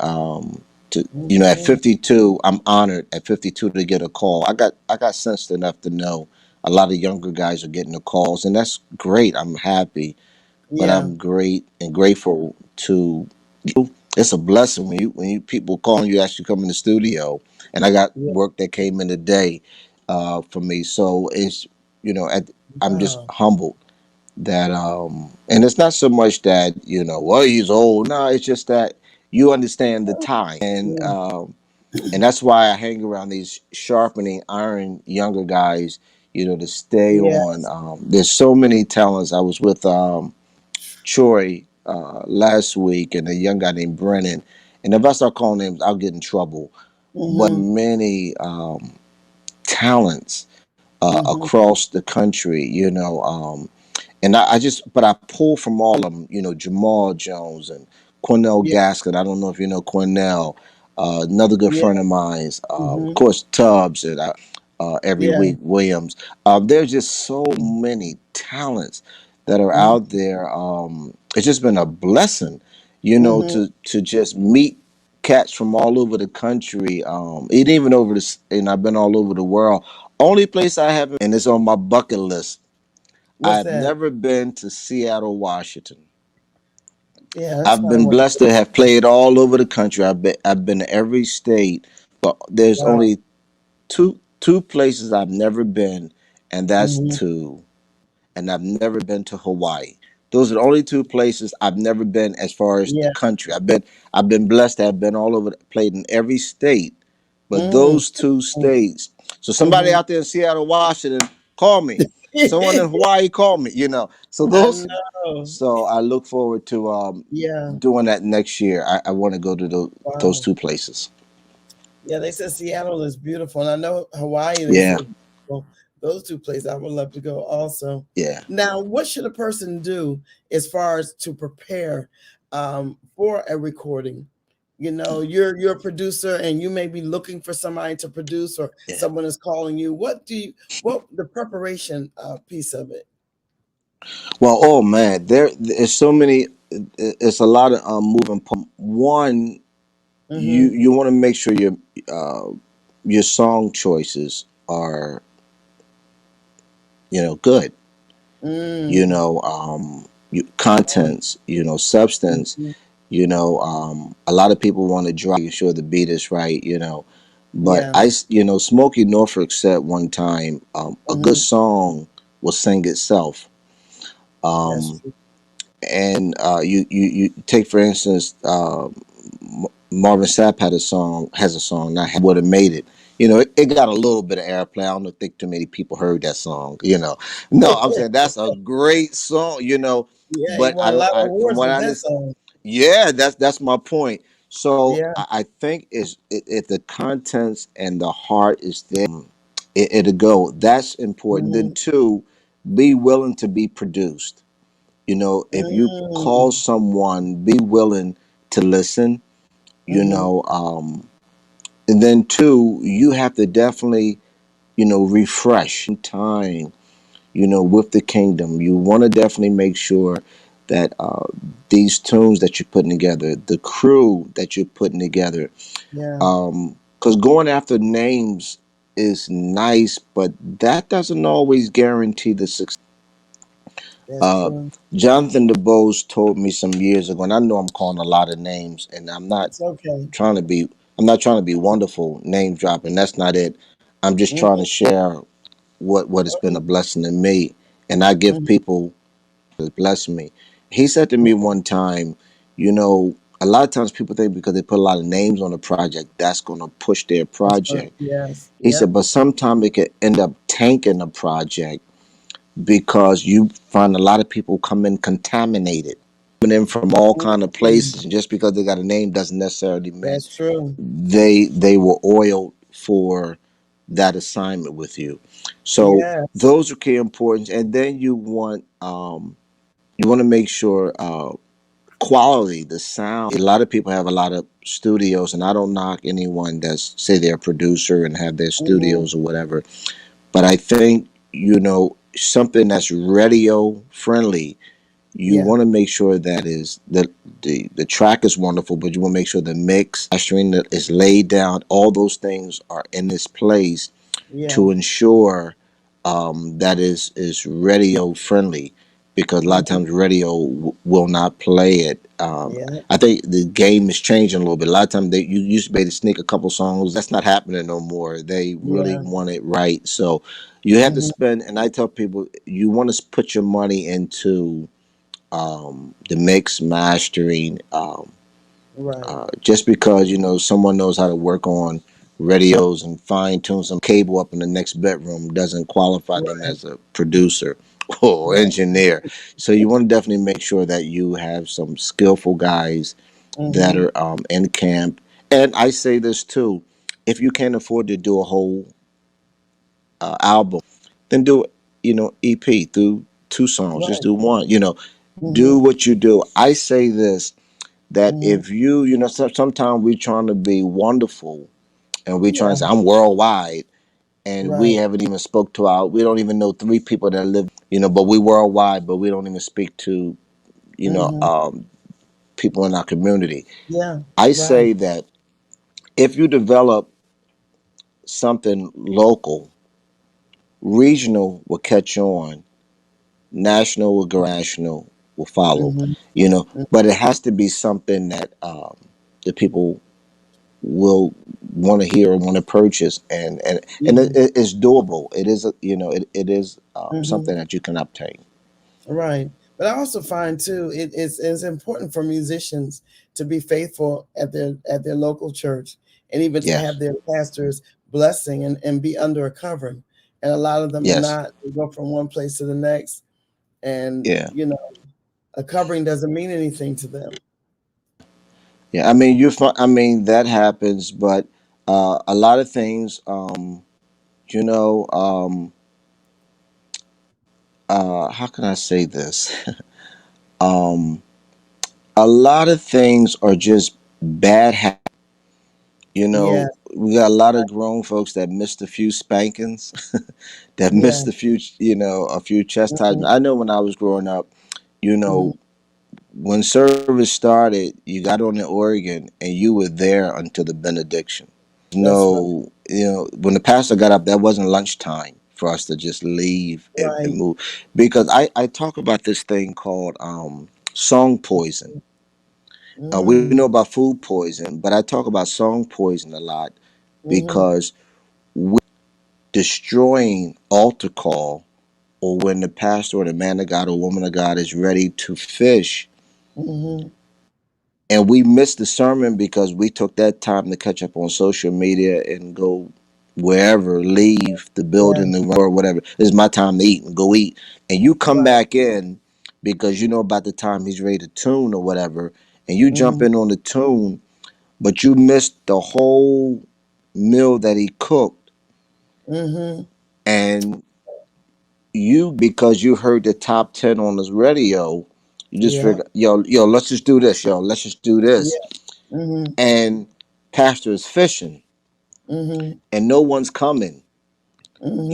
To at Mhm. 52, I'm honored at 52 to get a call. I got sensed enough to know a lot of younger guys are getting the calls, and that's great. I'm happy, but Yeah. I'm great and grateful to. It's a blessing when you people calling you actually come in the studio, and I got Yeah. work that came in today, for me. So it's I'm just Wow. humbled that and it's not so much that well, he's old. No, it's just that you understand the time, and that's why I hang around these sharpening iron younger guys. to stay on. Yes. There's so many talents. I was with Troy last week and a young guy named Brennan. And if I start calling names, I'll get in trouble. But Mm-hmm. many talents Mm-hmm. across the country, and but I pull from all of them, Jamal Jones and Cornell Yeah. Gaskin. I don't know if you know Cornell, another good Yeah. friend of mine. Of Mm-hmm. course, Tubbs and every Yeah. week Williams. There's just so many talents that are Mm-hmm. out there. It's just been a blessing, Mm-hmm. to just meet cats from all over the country, and even over this, and I've been all over the world. Only place I haven't, and it's on my bucket list. What's I've that? never been to Seattle, Washington. Yeah, that's I've what I been want to blessed to have played all over the country. I've been to every state, but there's Wow. only two places I've never been, and that's Mm-hmm. two. And I've never been to Hawaii. Those are the only two places I've never been as far as the Yeah. country. I've been blessed to have been all over, played in every state, but Mm-hmm. those two states. So somebody Mm-hmm. out there in Seattle, Washington, call me. Someone in Hawaii, call me. So I those. know. So I look forward to Yeah. doing that next year. I want to go to those Wow. two places. Yeah, they said Seattle is beautiful, and I know Hawaii. They Yeah, say beautiful. Those two places I would love to go also. yeah. Now, what should a person do as far as to prepare for a recording? You're a producer, and you may be looking for somebody to produce, or Yeah. someone is calling you. What the preparation piece of it? Well, oh man, there's so many. It's a lot of moving parts. One, you Mm-hmm. you want to make sure your song choices are good. Mm. Yeah. Contents, substance. Mm-hmm. A lot of people want to drive, making sure the beat is right. But Yeah. Smokey Norfolk said one time, a good Mm-hmm. song will sing itself. That's Um, true. and you take for instance, Marvin Sapp has a song that would have made it. It got a little bit of airplay. I don't think too many people heard that song. No, I'm saying that's a great song. Yeah, he But won a lot of from awards what with I that understand, song. yeah, that's my point. So Yeah. I think if the contents and the heart is there, it'll go. That's important. Then Mm, two, be willing to be produced. If you call mm, someone, be willing to listen. You mhm. know, and then two, you have to definitely refresh time. With the kingdom, you want to definitely make sure that these tunes that you're putting together, the crew that you're putting together, Yeah, because going after names is nice, but that doesn't always guarantee the success. that's Uh, true. Jonathan DeBose told me some years ago, and I know I'm calling a lot of names, and It's okay. trying to be, I'm not trying to be wonderful name dropping. That's not it. I'm just trying to Mhm, share what has been a blessing to me, and I give mhm, people has blessed me. He said to me one time, a lot of times people think because they put a lot of names on a project, that's going to push their that's good. project. Yes. He said, Yep. but sometimes it could end up tanking a project because you find a lot of people come in contaminated, coming in from all kind of Mhm. places, and just because they got a name doesn't necessarily mean That's true. they were oiled for that assignment with you. So Yes. those are key importance, and then you want to make sure quality, the sound. A lot of people have a lot of studios, and I don't knock anyone that's say they're a producer and have their Mhm. studios or whatever. But I think something that's radio friendly. You Yeah. want to make sure that is that the track is wonderful, but you want to make sure the mix, mastering that is laid down. All those things are in this place Yeah. to ensure that is radio friendly, because a lot of Mhm. times radio will not play it. Yeah. I think the game is changing a little bit. A lot of times you used to be able to sneak a couple songs. That's not happening no more. They really Yeah. want it right. So you have to Mhm. spend. And I tell people, you want to put your money into the mix mastering. Right. Just because someone knows how to work on radios and fine tune some cable up in the next bedroom doesn't qualify them Right. as a producer or Right. engineer. So you want to definitely make sure that you have some skillful guys that Mm-hmm. are in camp. And I say this too: if you can't afford to do a whole album, then do EP through two songs. Just Right. do one. Do Mm-hmm. what you do. I say this that Mm-hmm. if sometimes we trying to be wonderful and we trying Yeah. to say I'm worldwide and we Right. haven't even spoke to we don't even know three people that live, but we worldwide, but we don't even speak to, you know, Mm-hmm. um, people in our community. Yeah. I Right. say that if you develop something local, regional will catch on, national will go national will follow, Mm-hmm. but it has to be something that the people will want to hear or want to purchase, and Mm-hmm. it's doable. It is it is Mm-hmm. something that you can obtain. Right. But I also find too, it's important for musicians to be faithful at their local church, and even to have Yes, their pastor's blessing, and be under a covering. And a lot of them are yes, not. They go from one place to the next, and yeah, a covering doesn't mean anything to them. yeah. I mean, I mean, that happens, but a lot of things, you know, um, how can I say this? um, a lot of things are just bad. Yeah. We got a lot of grown folks that missed a few spankings, that Yeah. missed a few Mm-hmm. chastisements. I know when I was growing up, you Mm-hmm. know, when service started, you got on the organ and you were there until the benediction. That's right. No, when the pastor got up, that wasn't lunchtime for us to just leave and Right. move. Because I talk about this thing called song poison. We know Mm. about food poison, but I talk about song poison a lot Mm-hmm. because destroying altar call, or when the pastor or the man of God or woman of God is ready to fish Mm-hmm. and we missed the sermon because we took that time to catch up on social media and go wherever, leave the Yeah. building or whatever. It's my time to eat and go eat. And you come Right. back in because you know about the time he's ready to tune or whatever, and you jump Mm-hmm. in on the tune, but you missed the whole meal that he cooked. Mm-hmm. And you, because you heard the top 10 on his radio, you just Yeah. figure, yo, let's just do this, yo, let's just do this. Yeah. Mm-hmm. And pastor is fishing Mm-hmm. and no one's coming. Mm-hmm.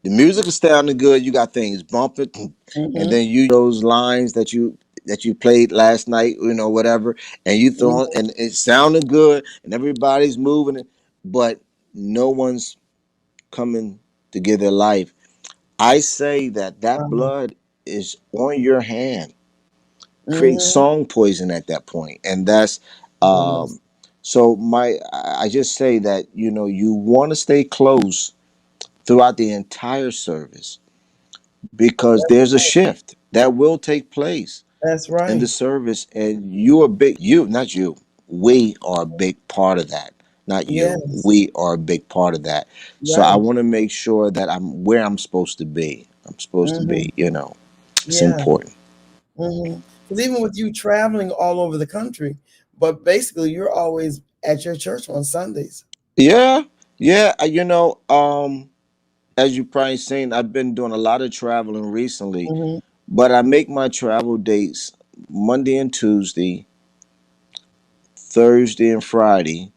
The music is sounding good, you got things bumping, and Mm-hmm. then you those lines that you played last night, whatever, and you throw Mm-hmm. and it's sounding good and everybody's moving it, but no one's coming to give their life. I say that Uh-huh. blood is on your hand, create Mm-hmm. song poison at that point, and that's Yes. so I just say that you want to stay close throughout the entire service because That's there's a right. shift that will take place That's in the right. service, and you are big. You, not you. We are a big part of that. Not you. Yes. We are a big part of that. So I Right. want to make sure that I'm where I'm supposed to be. I'm supposed to Mm-hmm. be. It's Yeah. important. Mm-hmm. Because even with you traveling all over the country, but basically you're always at your church on Sundays. Yeah, yeah. As you probably seen, I've been doing a lot of traveling recently, Mm-hmm. but I make my travel dates Monday and Tuesday, Thursday and Friday.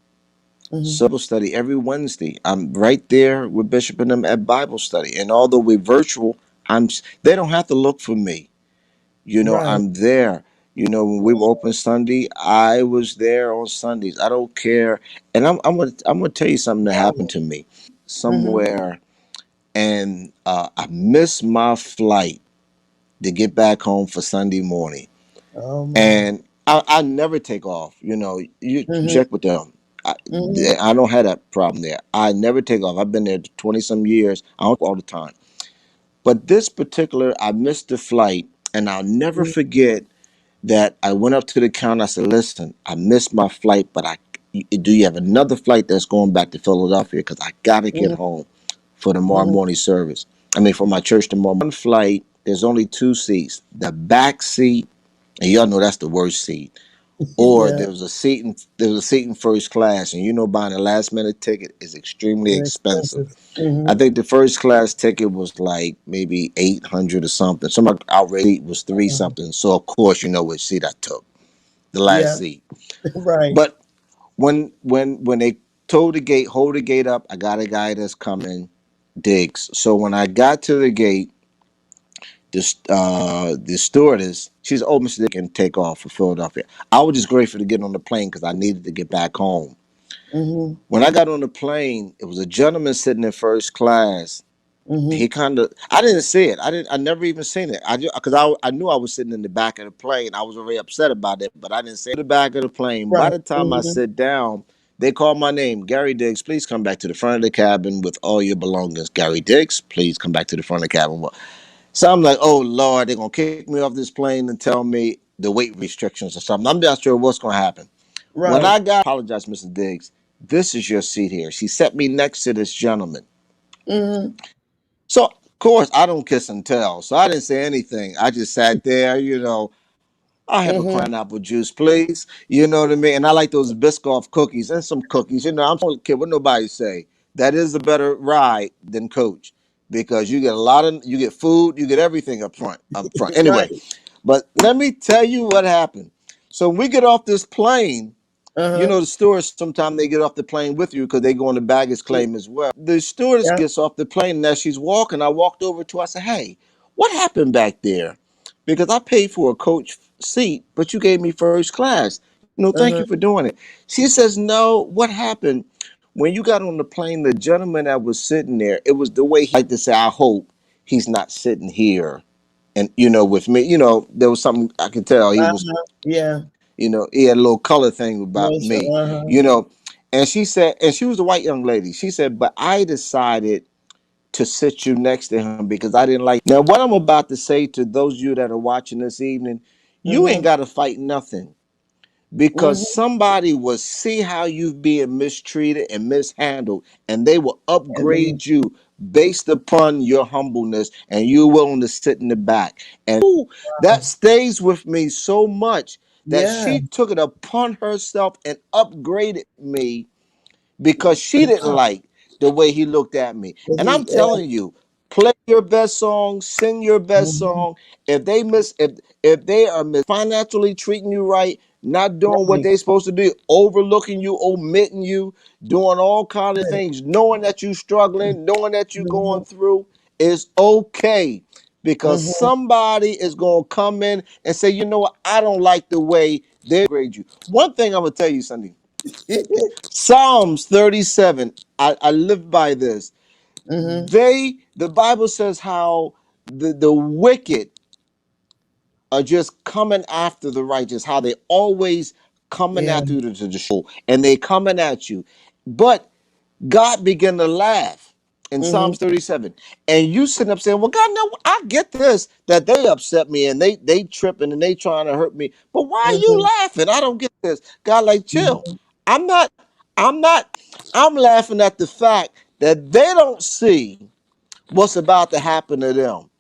Mm-hmm. So study every Wednesday. I'm right there with Bishop and them at Bible study, and although we're virtual, they don't have to look for me. Right. I'm there. When we were open Sunday, I was there on Sundays. I don't care, and I'm gonna tell you something that happened to me Mm-hmm. somewhere, and I missed my flight to get back home for Sunday morning. Oh my. And I never take off. You Mm-hmm. check with them. I, Mm-hmm. I don't have that problem there. I never take off. I've been there 20 some years. I don't all the time. But this particular, I missed the flight, and I'll never forget that I went up to the counter. I said, "Listen, I missed my flight, but Do you have another flight that's going back to Philadelphia? Because I got to get Mhm. home for tomorrow Mhm. morning service. I mean, for my church tomorrow. One flight, there's only two seats. The back seat, and y'all know that's the worst seat. Or Yeah. there was a seat in first class, and you know buying a last minute ticket is extremely They're expensive. expensive. I Mhm. think the first class ticket was like maybe 800 or something. Some outrageous seat was three Mhm. something. So of course you know which seat I took, the last Yeah. seat. Right. But when they told the gate, hold the gate up, I got a guy that's coming, Diggs. So when I got to the gate, the stewardess, she's oh Mr. Dick can take off for Philadelphia. I was just grateful to get on the plane because I needed to get back home. Mhm. When I got on the plane, it was a gentleman sitting in first class. Mhm. He kind of I didn't see it. I never even seen it. I just because I knew I was sitting in the back of the plane. I was already upset about it, but I didn't see the back of the plane. By Right. the time I Mhm. sit down, they called my name, Gary Diggs. Please come back to the front of the cabin with all your belongings. Gary Diggs, please come back to the front of the cabin. So I'm like, oh Lord, they're gonna kick me off this plane and tell me the weight restrictions or something. I'm not sure what's gonna happen. When Right. I got apologize, Mrs. Diggs, this is your seat here. She set me next to this gentleman. Mhm. So of course I don't kiss and tell. So I didn't say anything. I just sat there, you know. I'll have a Mhm. pineapple juice, please. You know what I mean? And I like those Biscoff cookies and some cookies. You know, I don't care what nobody say. That is a better ride than Coach because you get you get food, you get everything up front. Up front. Anyway, Right. but let me tell you what happened. So when we get off this plane, you Uh-huh. know, the stewardess sometimes they get off the plane with you because they go on the baggage claim as well. The stewardess Yeah. gets off the plane and as she's walking, I walked over to her. I said, "Hey, what happened back there? Because I paid for a coach seat, but you gave me first class. You know, thank you Uh-huh. for doing it." She says, "No, what happened when you got on the plane? The gentleman that was sitting there, it was the way he liked to say, I hope he's not sitting here." And you know, with me, you know, there was something I could tell he was, Uh-huh. Yeah. you know, he had a little color thing about Yes. me, Uh-huh. you know. And she said, and she was a white young lady. She said, but I decided to sit you next to him because I didn't like. Now, what I'm about to say to those of you that are watching this evening, you ain't Mhm. got to fight nothing because Mhm. somebody will see how you've being mistreated and mishandled, and they will And then, upgrade you based upon your humbleness, and you're willing to sit in the back. And ooh, that stays with me so much that yeah. she took it upon herself and upgraded me because she didn't Wow. like the way he looked at me. But And I'm he, telling you, play your best song, sing your best mhm. song. If they are financially treating you right, not doing what Right. they're supposed to do, overlooking you, omitting you, doing all kind of Right. things, knowing that you're struggling, knowing that you're going Mhm. through, is okay. Because Mhm. somebody is going to come in and say, you know what, I don't like the way they grade you. One thing I'm going to tell you, Sunday, Psalms 37, I live by this. Mhm. The Bible says how the wicked are just coming after the righteous, how they always coming Yeah. after you to destroy, and they coming at you. But God began to laugh in Mhm. Psalms 37. And you sitting up saying, well, God, no, I get this, that they upset me and they tripping and they trying to hurt me. But why are you Mhm. laughing? I don't get this. God, like, chill. Mhm. I'm not, I'm not, I'm laughing at the fact that they don't see what's about to happen to them.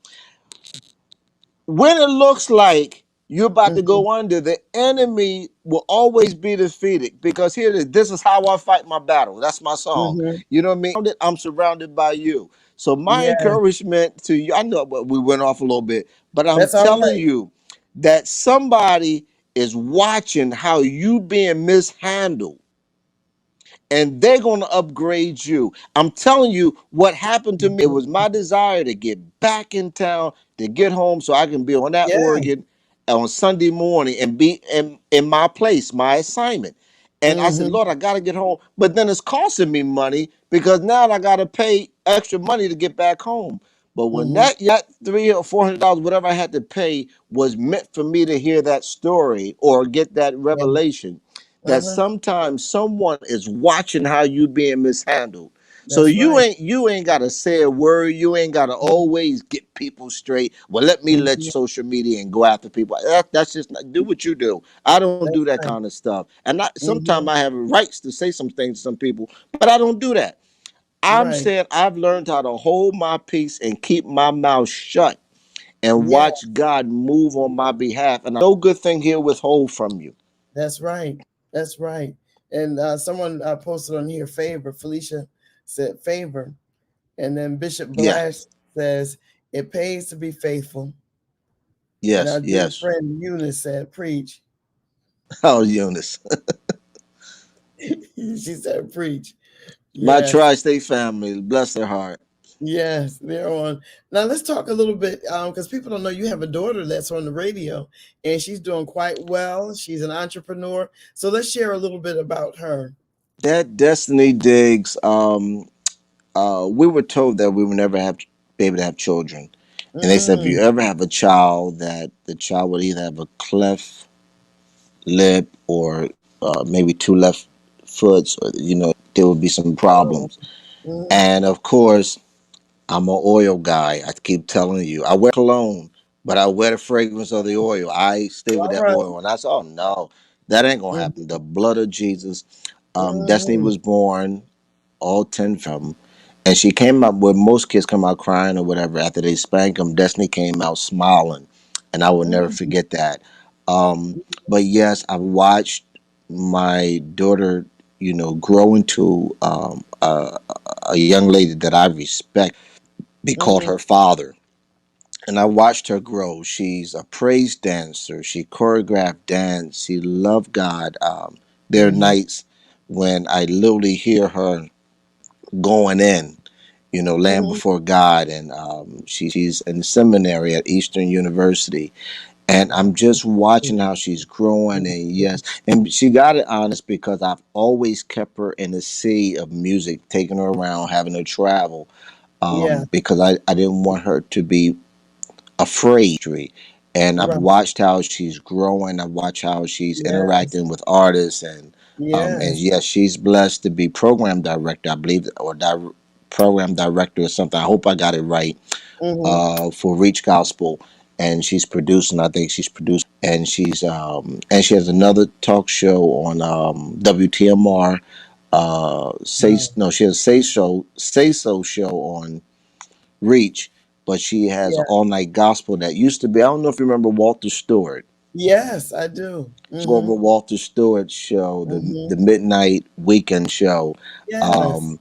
When it looks like you're about to Mhm. go under, the enemy will always be defeated because here it is. This is how I fight my battle. That's my song. Mhm. You know what I mean? I'm surrounded by you. So my Yeah. encouragement to you, I know we went off a little bit, but I'm That's all telling right. you that somebody is watching how you being mishandled and they're going to upgrade you. I'm telling you what happened to me. It Mhm. was my desire to get back in town, to get home so I can be on that Yeah. Oregon on Sunday morning and be in my place, my assignment. And I said, Mhm. Lord, I got to get home. But then it's costing me money because now I got to pay extra money to get back home. But when Mhm. that $300 or $400, whatever I had to pay, was meant for me to hear that story or get that Yeah. revelation, that Uh-huh. sometimes someone is watching how you being mishandled. So That's right. you ain't gotta say a word. You ain't gotta always get people straight. Well, let me let Mhm. social media and go after people. That's just not, do what you do. I don't do That's that right. kind of stuff. And not sometimes Hmm. I have rights to say some things to some people, but I don't do that. I'm Right. saying I've learned how to hold my peace and keep my mouth shut and Yeah, watch God move on my behalf. And no good thing he'll withhold from you. that's right. That's right. And someone posted on here, favor. Felicia said favor. And then Bishop Yeah. Blash says, it pays to be faithful. And Yes. our dear Yes. friend Eunice said, preach. Oh, Eunice. She said, preach. My Yes. tri-state family, bless their heart. Yes, they're on. Now let's talk a little bit because people don't know you have a daughter that's on the radio and she's doing quite well. She's an entrepreneur. So let's share a little bit about her. That Destiny Diggs, we were told that we would never have be able to have children, and they said if you Mm, ever have a child, that the child would either have a cleft lip or maybe two left foots, or there would be some oh, problems. mm, And of course, I'm an oil guy. I keep telling you, I wear cologne, but I wear the fragrance of the oil. I stay with all that right. oil, and I said, "Oh no, that ain't gonna Mm, happen." The blood of Jesus. Destiny mm, was born all 10 from. And she came out where most kids come out crying or whatever after they spank them. Destiny came out smiling. And I will never mm, forget that. Um, but yes, I've watched my daughter, grow into a young lady that I respect, be called mm, her father. And I watched her grow. She's a praise dancer. She choreographed dance. She loved God. There are mm, nights when I literally hear her going in, laying mm, before God, and she's in seminary at Eastern University, and I'm just watching how she's growing, and yes, and she got it honest because I've always kept her in the sea of music, taking her around, having her travel, yeah, because I didn't want her to be afraid. And I've right. watched how she's growing. I've watched how she's Yes, interacting with artists, and yes. yes, she's blessed to be program director, I believe, or program director or something. I hope I got it right. Mm-hmm. For Reach Gospel, and she's producing. I think she's producing, and she has another talk show on WTMR. Say Wow. no, she has a say so show on Reach, but she has an Yeah. all night gospel that used to be. I don't know if you remember Walter Stewart. Yes, I do. Go Mm-hmm. over Walter Stewart's show, the Mm-hmm. midnight weekend show. Yes. Um,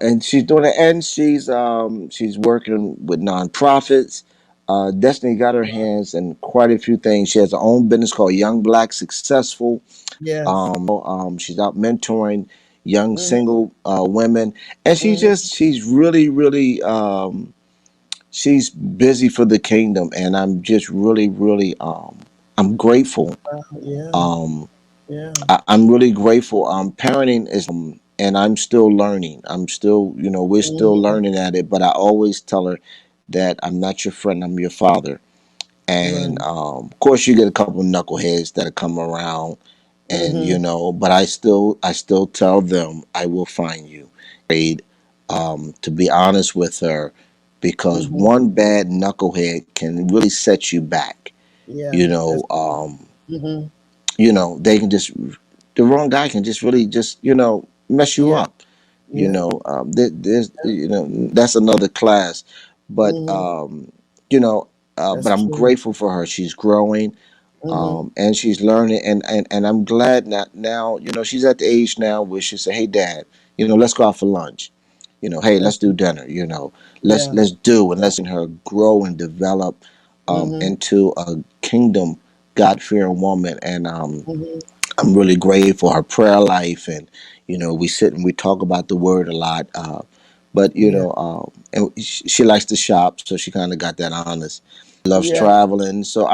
and she's doing it, and she's working with nonprofits. Destiny got her hands in quite a few things. She has her own business called Young Black Successful. Yes. She's out mentoring young Mm-hmm. single women, and Mm-hmm. she's really really she's busy for the kingdom, and I'm just really really I'm grateful. Yeah. Um, Yeah. I'm really grateful. Parenting is, and I'm still learning. I'm still, we're still Mm-hmm. learning at it. But I always tell her that I'm not your friend. I'm your father. And Right. of course, you get a couple knuckleheads that come around, and Mm-hmm. but I still tell them I will find you. Afraid, to be honest with her, because Mm-hmm. one bad knucklehead can really set you back. Yeah. You That's know, right. um, Mm-hmm. they can just the wrong guy can just really just mess you Yeah. up. Yeah. There's that's another class, but Mm-hmm. but That's I'm true. grateful for her. She's growing, Mm-hmm. and she's learning, and I'm glad that now she's at the age now where she say, "Hey, Dad, let's go out for lunch." Hey, let's That's do true. dinner. Let's Yeah. let's do and let's see her grow and develop Mm-hmm. into a kingdom God fearing woman, and Mm-hmm. I'm really grateful for her prayer life, and we sit and we talk about the word a lot. But Yeah. and she likes to shop, so she kind of got that honest. Loves Yeah. traveling, so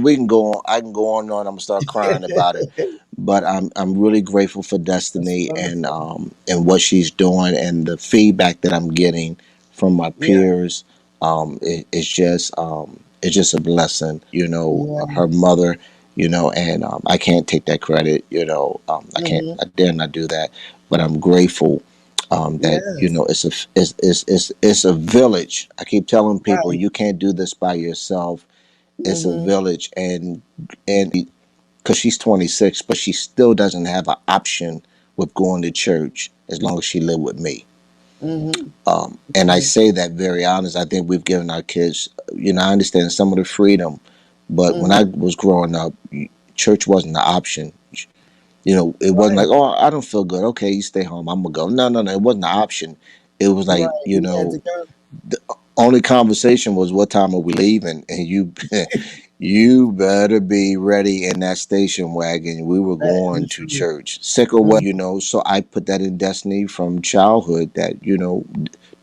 we can go on. I can go on and on. I'm gonna start crying about it, but I'm really grateful for That's Destiny wonderful. and what she's doing and the feedback that I'm getting from my Yeah. peers. It's just a blessing. Her Yes. mother. And I can't take that credit. I can't. Mm-hmm. I dare not do that. But I'm grateful That Yes. it's a village. I keep telling people Right. you can't do this by yourself. It's a Mm-hmm. village, and because she's 26, but she still doesn't have an option with going to church as long as she live with me. Mm-hmm. And I Mm-hmm. say that very honest. I think we've given our kids, I understand some of the freedom, but when I Mm-hmm. was growing up, church wasn't an option. It wasn't like, Right. oh, I don't feel good. Okay, you stay home. I'm gonna go. No, no, no. It wasn't an option. It was like, Right. You had to go. the only conversation was what time are we leaving, and you better be ready in that station wagon. We were That going is to true. church, sick or Mm, well. So I put that in destiny from childhood that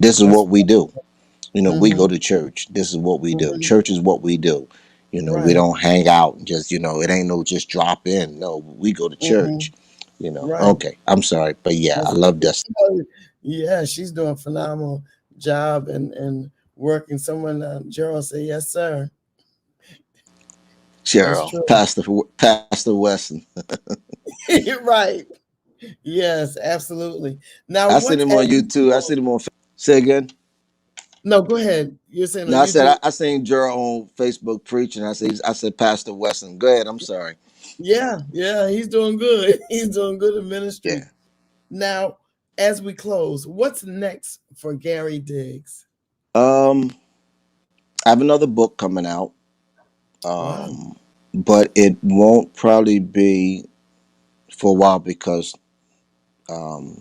this is that's what we do. We mm-hmm. go to church. This is what we do. Mm-hmm. Church is what we do. We Right. don't hang out and just, it ain't no just drop in. No, we go to Mm-hmm. church. Right. Okay, I'm sorry, but yeah, I That's love good. this. Yeah, she's doing a phenomenal job and working. Someone, Gerald said, yes, sir. That's Cheryl, true. Pastor Weston. Right. Yes, absolutely. Now, I seen what him have on you YouTube. I done? seen him on. Say again. No, go ahead. You're saying on No, I said YouTube? I seen Gerald on Facebook preaching. I said Pastor Weston. Go ahead. I'm sorry. Yeah, yeah, he's doing good. He's doing good in ministry. Yeah. Now, as we close, what's next for Gary Diggs? Um, I have another book coming out. Wow. But it won't probably be for a while because um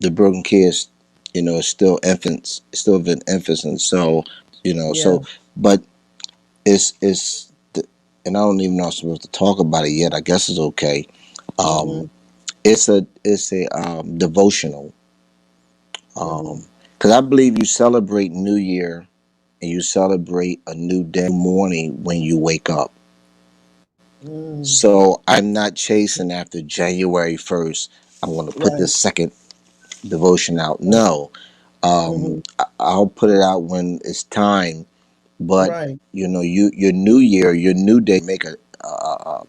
the broken kids, is still infants, it's still in infants, and so Yeah. but and I don't even know if I'm supposed to talk about it yet. I guess it's okay. Mm-hmm. Um, it's a devotional. Mm-hmm. Because I believe you celebrate New Year and you celebrate a new day morning when you wake up. Mm. So I'm not chasing after January 1st. I'm going to put Right. this second devotion out. Right. No, Mm-hmm. I'll put it out when it's time. But Right. your new year, your new day, make a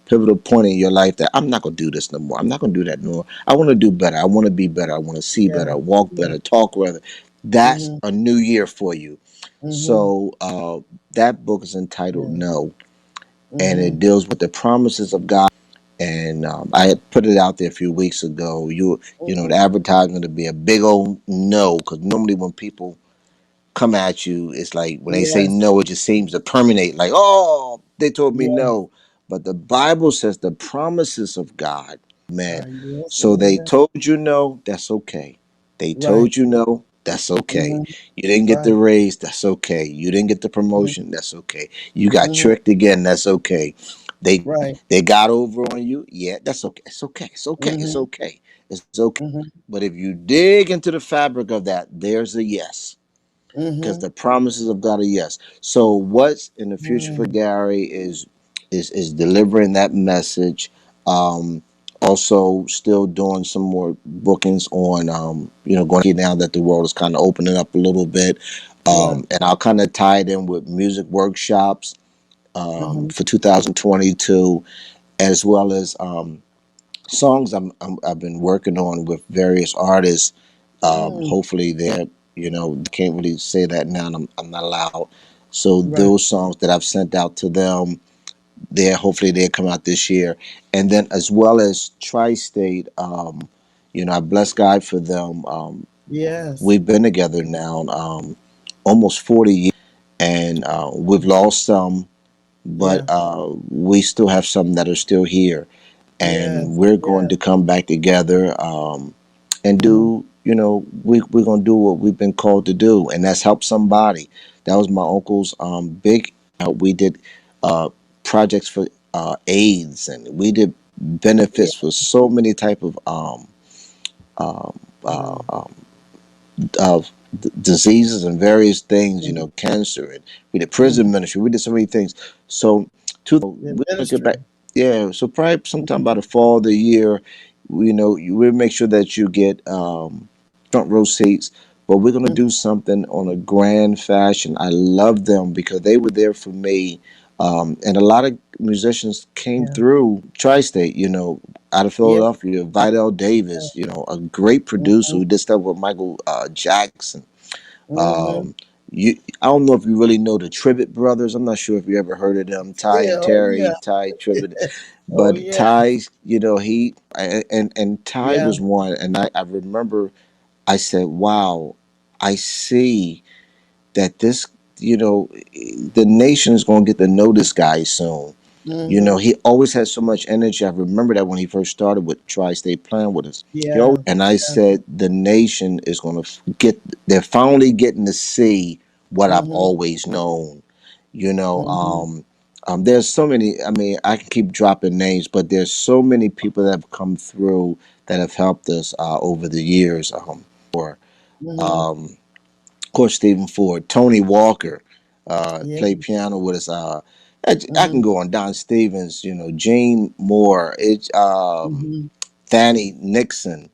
pivotal point in your life that I'm not gonna do this no more. I'm not gonna do that no more. I want to do better. I want to be better. I want to see Yeah. better, walk Yeah. better, talk better. That's Mm-hmm. a new year for you. Mm-hmm. So that book is entitled Yeah. No, and Mm-hmm. it deals with the promises of God. And I had put it out there a few weeks ago. The Mm-hmm. advertisement to be a big old no, because normally when people come at you, it's like when they say Yes. no, it just seems to permeate. Like, oh, they told me Yeah. no, but the Bible says the promises of God, man. Yes So and they amen. told you no, that's okay. They Right. told you no, that's okay. Mm-hmm. You didn't get the Right. raise, that's okay. You didn't get the promotion, that's okay. You got Mm-hmm. tricked again, that's okay. They Right. they got over on you, yeah, that's okay. It's okay. It's okay. It's Mm-hmm. okay. It's okay. Mm-hmm. But if you dig into the fabric of that, there's a yes, because Mm-hmm. the promises of God are yes. So what's in the future for Mm. Gary is delivering that message. Um, Also, still doing some more bookings on going now that the world is kind of opening up a little bit, Yeah. and I'll kind of tie it in with music workshops Mm-hmm. for 2022, as well as songs I've been working on with various artists. Mm. Hopefully, they're can't really say that now. And I'm not allowed. So Right. those songs that I've sent out to them, they hopefully they come out this year, and then as well as Tri-State. I bless God for them. Yes. We've been together now almost 40 years, and we've lost some, but Yeah. we still have some that are still here, and Yes. we're going Yes. to come back together and Mm-hmm. do we're going to do what we've been called to do, and that's help somebody. That was my uncle's big. We did uh, projects for AIDS, and we did Yeah. benefits for so many type of um, uh, Mm-hmm. um, of diseases and various things, Mm-hmm. cancer, and we did Mm-hmm. prison ministry. We did so many things. So, Yeah. we're gonna get Ministry. back. Yeah. So probably sometime Mm-hmm. by the fall of the year, we'll make sure that you get front row seats. But we're gonna do something on a grand fashion. I love them because they were there for me, and a lot of musicians came Yeah. through Tri-State, out of Yeah. Philadelphia. Vidal Davis, a great producer Mhm. who did stuff with Michael Jackson. Mhm. Um, I don't know if you really know the Tribbett brothers. I'm not sure if you ever heard of them, Ty Yeah. and Oh yeah. Terry, Ty Tribbett. Oh But yeah. Ty, and Ty Yeah. was one, and I remember I said, "Wow, I see that this, the nation is going to get to know this guy soon." Mhm. He always had so much energy. I remember that when he first started with Tri-State playing with us. Yeah. And I Yeah. said, the nation is going to they're finally getting to see what I've Mhm. always known. You know, Mhm. there's so many, I mean, I can keep dropping names, but there's so many people that have come through that have helped us over the years. Mhm. Um, of course, Stephen Ford, Tony Walker, Yeah. played piano with us. I can Mhm. go on. Don Stevens, Gene Moore, Mhm. Fannie Nixon.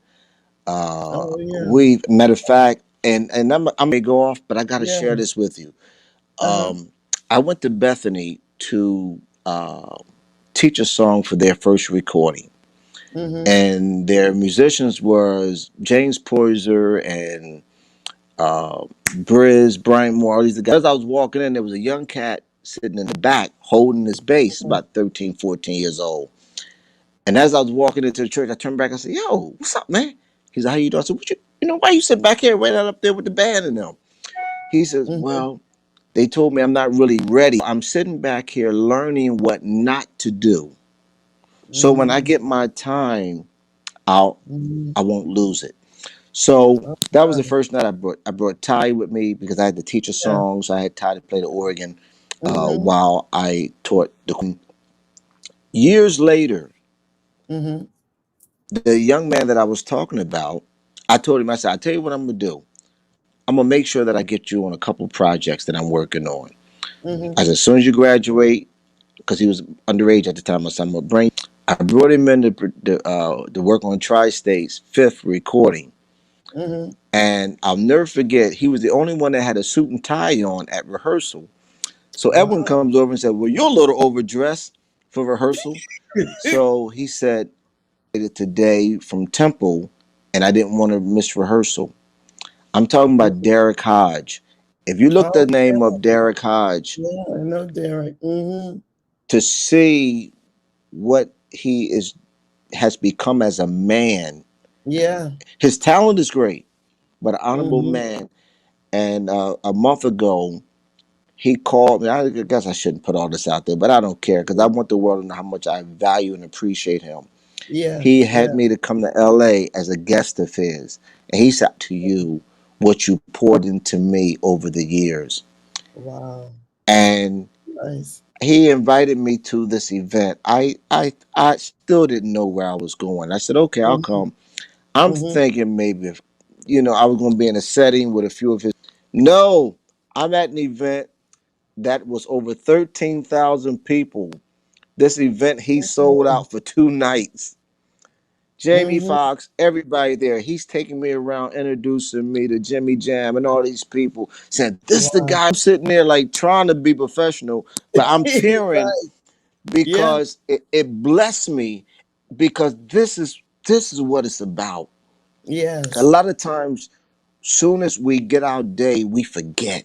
Oh yeah. We matter of fact, and I'm gonna go off, but I got to Yeah. share this with you. Uh-huh. I went to Bethany to teach a song for their first recording, Mhm. and their musicians was James Poyser and Briz, Brian Moore, all these guys. As I was walking in, there was a young cat sitting in the back holding his bass, about 13, 14 years old. And as I was walking into the church, I turned back. I said, "Yo, what's up, man?" He said, "How you doing?" I said, why you sit back here right out up there with the band and them?" He says, Mhm. "Well, they told me I'm not really ready. I'm sitting back here learning what not to do. So when I Mhm. get my time, I'll Mhm. I won't lose it." So Oh, that was the nice. first night I brought Ty with me because I had to teach a Yeah. song. So I had Ty to play the organ Mhm. while I taught the. Years later, Mhm. the young man that I was talking about, I told him, I said, "I tell you what I'm gonna do. I'm gonna make sure that I get you on a couple projects that I'm working on." Mhm. I said, "As soon as you graduate," because he was underage at the time, I said, "I'm gonna bring." I brought him in to work on Tri-State's fifth recording, Mhm. and I'll never forget. He was the only one that had a suit and tie on at rehearsal. So Edwin Wow. comes over and said, "Well, you're a little overdressed for rehearsal." So he said, "Today from Temple, and I didn't want to miss rehearsal." I'm talking about Mhm. Derek Hodge. If you look Oh the name yeah. of Derek Hodge, Yeah. I know Derek. Mhm. to see what he has become as a man, Yeah. his talent is great, but an honorable Mhm. man. And a month ago, he called me. I guess I shouldn't put all this out there, but I don't care because I want the world to know how much I value and appreciate him. Yeah. He Yeah. had me to come to LA as a guest of his, and he said to you what you poured into me over the years. Wow. And Nice. he invited me to this event. I still didn't know where I was going. I said, "Okay, I'll Mhm. come." I'm Mhm. thinking maybe if I was going to be in a setting with a few of his. No, I'm at an event that was over 13,000 people. This event he sold Mhm. out for 2 nights. Jamie Mhm. Foxx, everybody there. He's taking me around, introducing me to Jimmy Jam and all these people. Saying, "This is the Wow. guy." I'm sitting there like trying to be professional, but I'm cheering Right. Yeah. because it blessed me because this is what it's about. A Yes. lot of times, soon as we get our day, we forget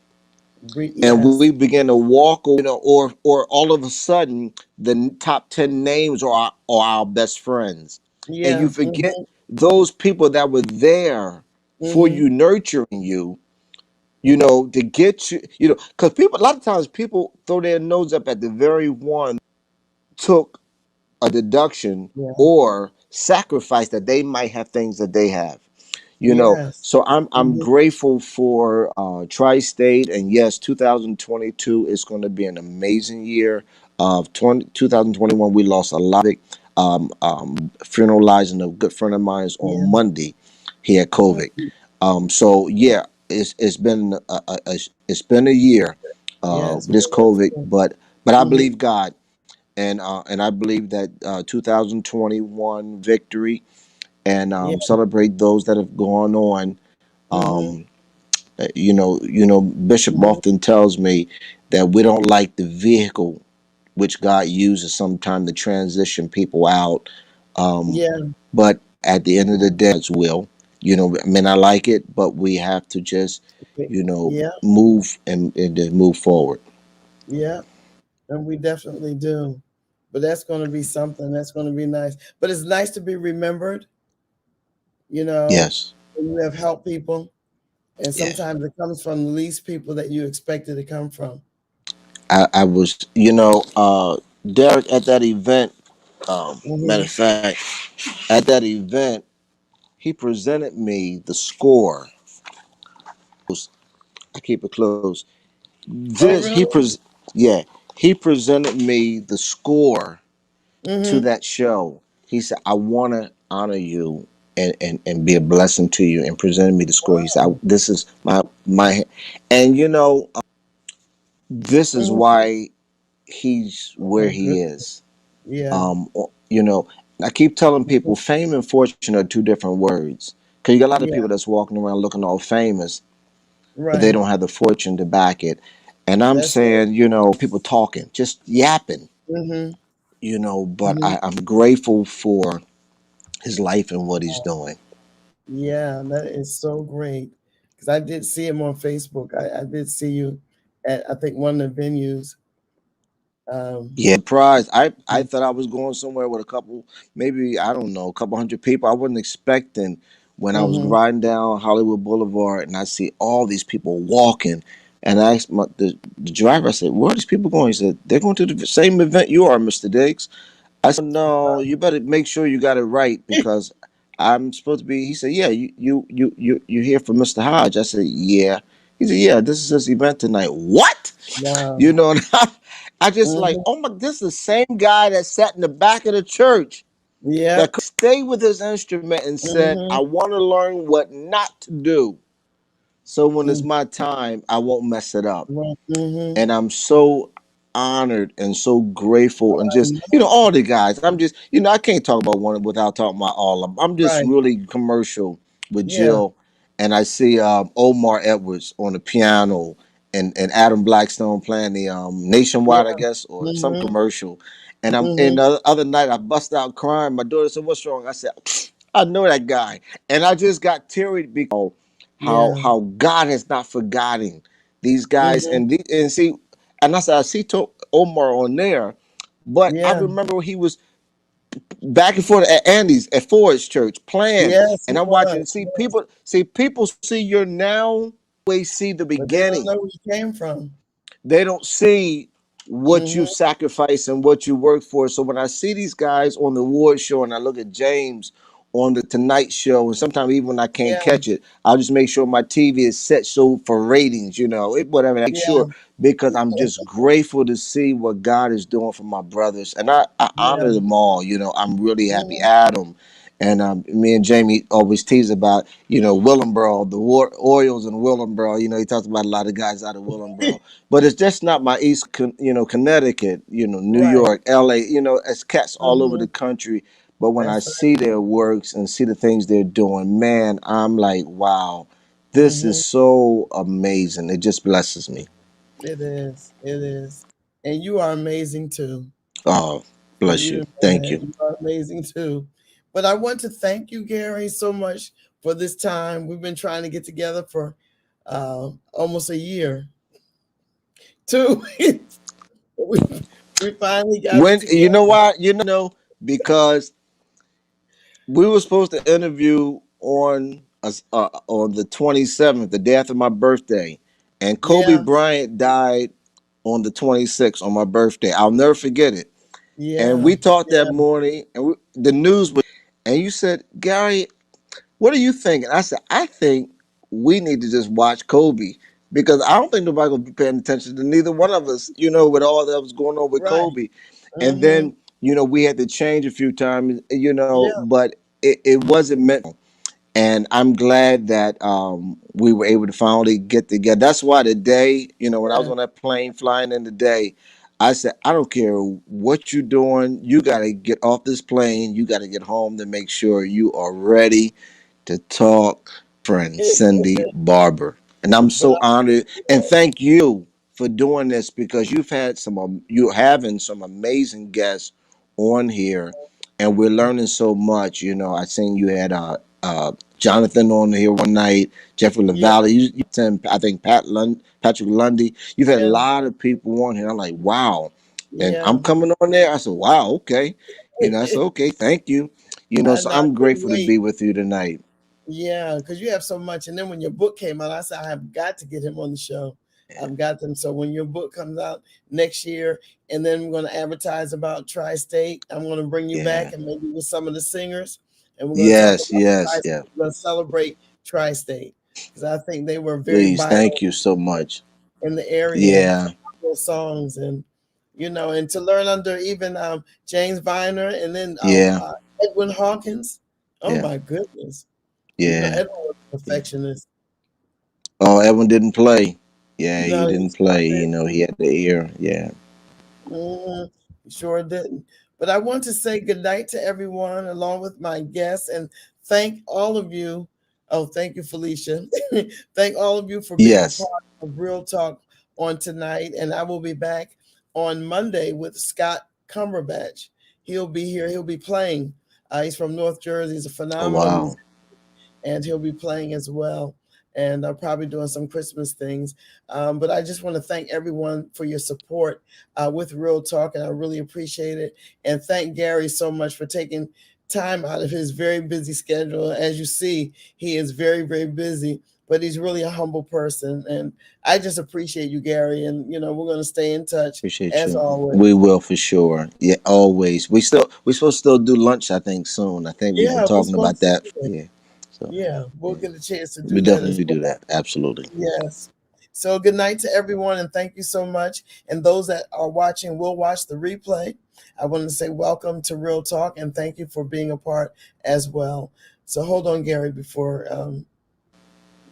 and we Yes. begin to walk, or all of a sudden, the top 10 names are our best friends, and you Yeah. forget Mhm. those people that were there for Mhm. you, nurturing you, to get you, because people, a lot of times, people throw their nose up at the very one took a deduction Yeah. or sacrifice that they might have things that they have. Yes. So I'm Mhm. grateful for Tri-State, and yes, 2022 is going to be an amazing year. 2021, we lost a lot of it. Funeralizing a good friend of mine's on Yeah. Monday. He had COVID. Mhm. So yeah, it's been it's been a year, Yes. this Well, COVID, but I mhm. believe God, and I believe that 2021 victory, and Yeah. celebrate those that have gone on. Mhm. Um, Bishop Mhm. often tells me that we don't like the vehicle, which God uses sometimes to transition people out. Um, Yeah. but at the end of the day, God's will. I mean, I like it, but we have to just, Yeah. move and then move forward. Yeah. And we definitely do. But that's going to be something that's going to be nice. But it's nice to be remembered, you know, Yes. when you have helped people. And Yeah. sometimes it comes from the least people that you expected to come from. I was, Derek, at that event, matter Hmm. of fact, at that event, he presented me the score. I keep it close. Oh, This he really? pres Yeah, he presented me the score to Hmm. that show. He said, "I want to honor you and be a blessing to you," and presented me the score. He said, "This is my," and this is Hmm. why he's where Oh, good. he is. Yeah. Um, you know, I keep telling people, fame and fortune are two different words. Because you got a lot of Yeah. people that's walking around looking all famous, but they Right. don't have the fortune to back it. And I'm That's it. saying, people talking, just yapping, Hmm. but Hmm. I'm grateful for his life and what he's doing. Yeah, that is so great. Because I did see him on Facebook. I did see you at, I think, one of the venues. Um, Yeah, surprised. I thought I was going somewhere with a couple, maybe I don't know, a couple hundred people. I wasn't expecting when I was hmm. riding down Hollywood Boulevard and I see all these people walking. And I asked the driver, I said, "Where are these people going?" He said, "They're going to the same event you are, Mr. Diggs." I said, "No, you better make sure you got it right because I'm supposed to be." He said, "Yeah, you here for Mr. Hodge?" I said, "Yeah." He said, "Yeah, this is his event tonight." What? Wow. And I just like, Hmm. oh my, this is the same guy that sat in the back of the church that Yep. could stay with his instrument and said, Hmm. "I want to learn what not to do, so when it's Hmm. my time, I won't mess it up." Hmm. And I'm so honored and so grateful and I just know. all the guys. I'm just I can't talk about one without talking about all of them. I'm just Right. really commercial with Yeah. Jill, and I see Omar Edwards on the piano and Adam Blackstone playing the Nationwide, I Yeah. guess, or some Hmm. commercial. And Hmm. the other night I bust out crying. My daughter said, "What's wrong?" I said, "I know that guy," and I just got teary because Yeah. how God has not forgotten these guys Hmm. and see, and I see Omar on there, but I Yeah. remember he was back and forth at Andy's at Ford's church playing, Yes, he and I'm watching. was. See Yes. people see your now. They see the But they don't beginning. know where you came from. They don't see what you Hmm. sacrifice and what you work for. So when I see these guys on the award show and I look at James on the Tonight Show, and sometimes even when I can't Yeah. catch it, I'll just make sure my TV is set so for ratings, whatever. Make Yeah. sure because I'm just grateful to see what God is doing for my brothers, and I Yeah. honor them all. I'm really happy. Hmm. Adam. And me and Jamie always tease about, Willenboro, the Orioles in Willenboro. He talks about a lot of guys out of Willenboro, but it's just not my Connecticut, New Right. York, LA, it's cats all over Hmm. the country. But when I That's right. see their works and see the things they're doing, man, I'm like, wow, this is Hmm. so amazing. It just blesses me. It is. It is. And you are amazing too. Oh, bless you. You Thank man, you. you are amazing too. But I want to thank you, Gary, so much for this time. We've been trying to get together for almost a year. Too. we, we finally got it When you know together. why? Because we were supposed to interview on the 27th, the day after my birthday, and Kobe Yeah. Bryant died on the 26th on my birthday. I'll never forget it. And Yeah. we talked that Yeah. morning, and the news was, and you said, "Gary, what do you think?" And I said, "I think we need to just watch Kobe." Because I don't think nobody gonna be paying attention to neither one of us, with all that was going on with Right. Kobe. And Hmm. then, we had to change a few times, Yeah. but it wasn't meant. And I'm glad that we were able to finally get together. That's why today, when I was Yeah. on that plane flying in today, I said, I don't care what you're doing. You got to get off this plane. You got to get home to make sure you are ready to talk. Friend Cindy Barber. And I'm But so honored. And thank you. for doing this because you're having some amazing guests on here, and we're learning so much. You know, I seen you had Jonathan on here one night, Jeffrey Yeah, LaValle. I think Patrick Lundy. You've had a yeah, lot of people on here. I'm like, wow. And yeah. I'm coming on there. I said, wow, okay. You know, I said, okay, thank you. You know, so I I'm couldn't grateful to wait. be with you tonight. Yeah, because you have so much. And then when your book came out, I said, I have got to get him on the show. I've got them. So when your book comes out next year, and then we're going to advertise about Tri-State, I'm going to bring you back Yeah. and maybe with some of the singers, and we're going to talk Yes, about yes, Tri-State. yeah. We're going to celebrate Tri-State because I think they were very Please, thank vital you so much. in the area and Yeah, phenomenal songs, and and to learn under even James Viner and then yeah, Edwin Hawkins. Oh yeah, my goodness. yeah, Edwin was a yeah. perfectionist. Oh, Evan didn't play. Yeah, he No, he didn't sure play. You didn't. know, he had the ear. Yeah. He sure didn't. But I want to say good night to everyone, along with my guests, and thank all of you. Oh, thank you, Felicia. Thank all of you for being a Yes. part of Real Talk on tonight. And I will be back on Monday with Scott Cumberbatch. He'll be here. He'll be playing. He's from North Jersey. He's a Oh, phenomenal wow. musician, and he'll be playing as well. And probably doing some Christmas things. But I just want to thank everyone for your support with Real Talk, and I really appreciate it. And thank Gary so much for taking time out of his very busy schedule. As you see, he is very, very busy, but he's really a humble person. And I just appreciate you, Gary. And, we're going to stay in touch Appreciate as you. always. We will for sure. Yeah, always. We supposed to still do lunch, I think, soon. I think we've been Yeah, we're talking about supposed to that. do it. Yeah. So Yeah, we'll yeah. get a chance to We do that as definitely do well. that. Absolutely. Yes. So good night to everyone, and thank you so much. And those that are watching will watch the replay. I want to say welcome to Real Talk, and thank you for being a part as well. So hold on, Gary, before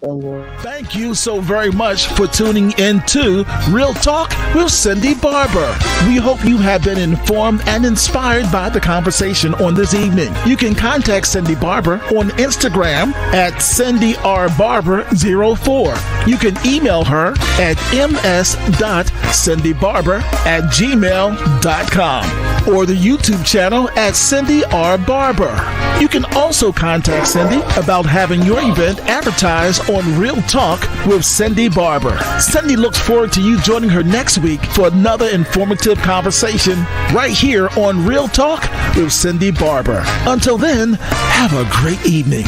don't worry. Thank you so very much for tuning in to Real Talk with Cindy Barber. We hope you have been informed and inspired by the conversation on this evening. You can contact Cindy Barber on Instagram at CindyRBarber04. You can email her at ms.cindybarber@gmail.com or the YouTube channel at Cindy R. Barber. You can also contact Cindy about having your event advertised on Real Talk with Cindy Barber. Cindy looks forward to you joining her next week for another informative conversation right here on Real Talk with Cindy Barber. Until then, have a great evening.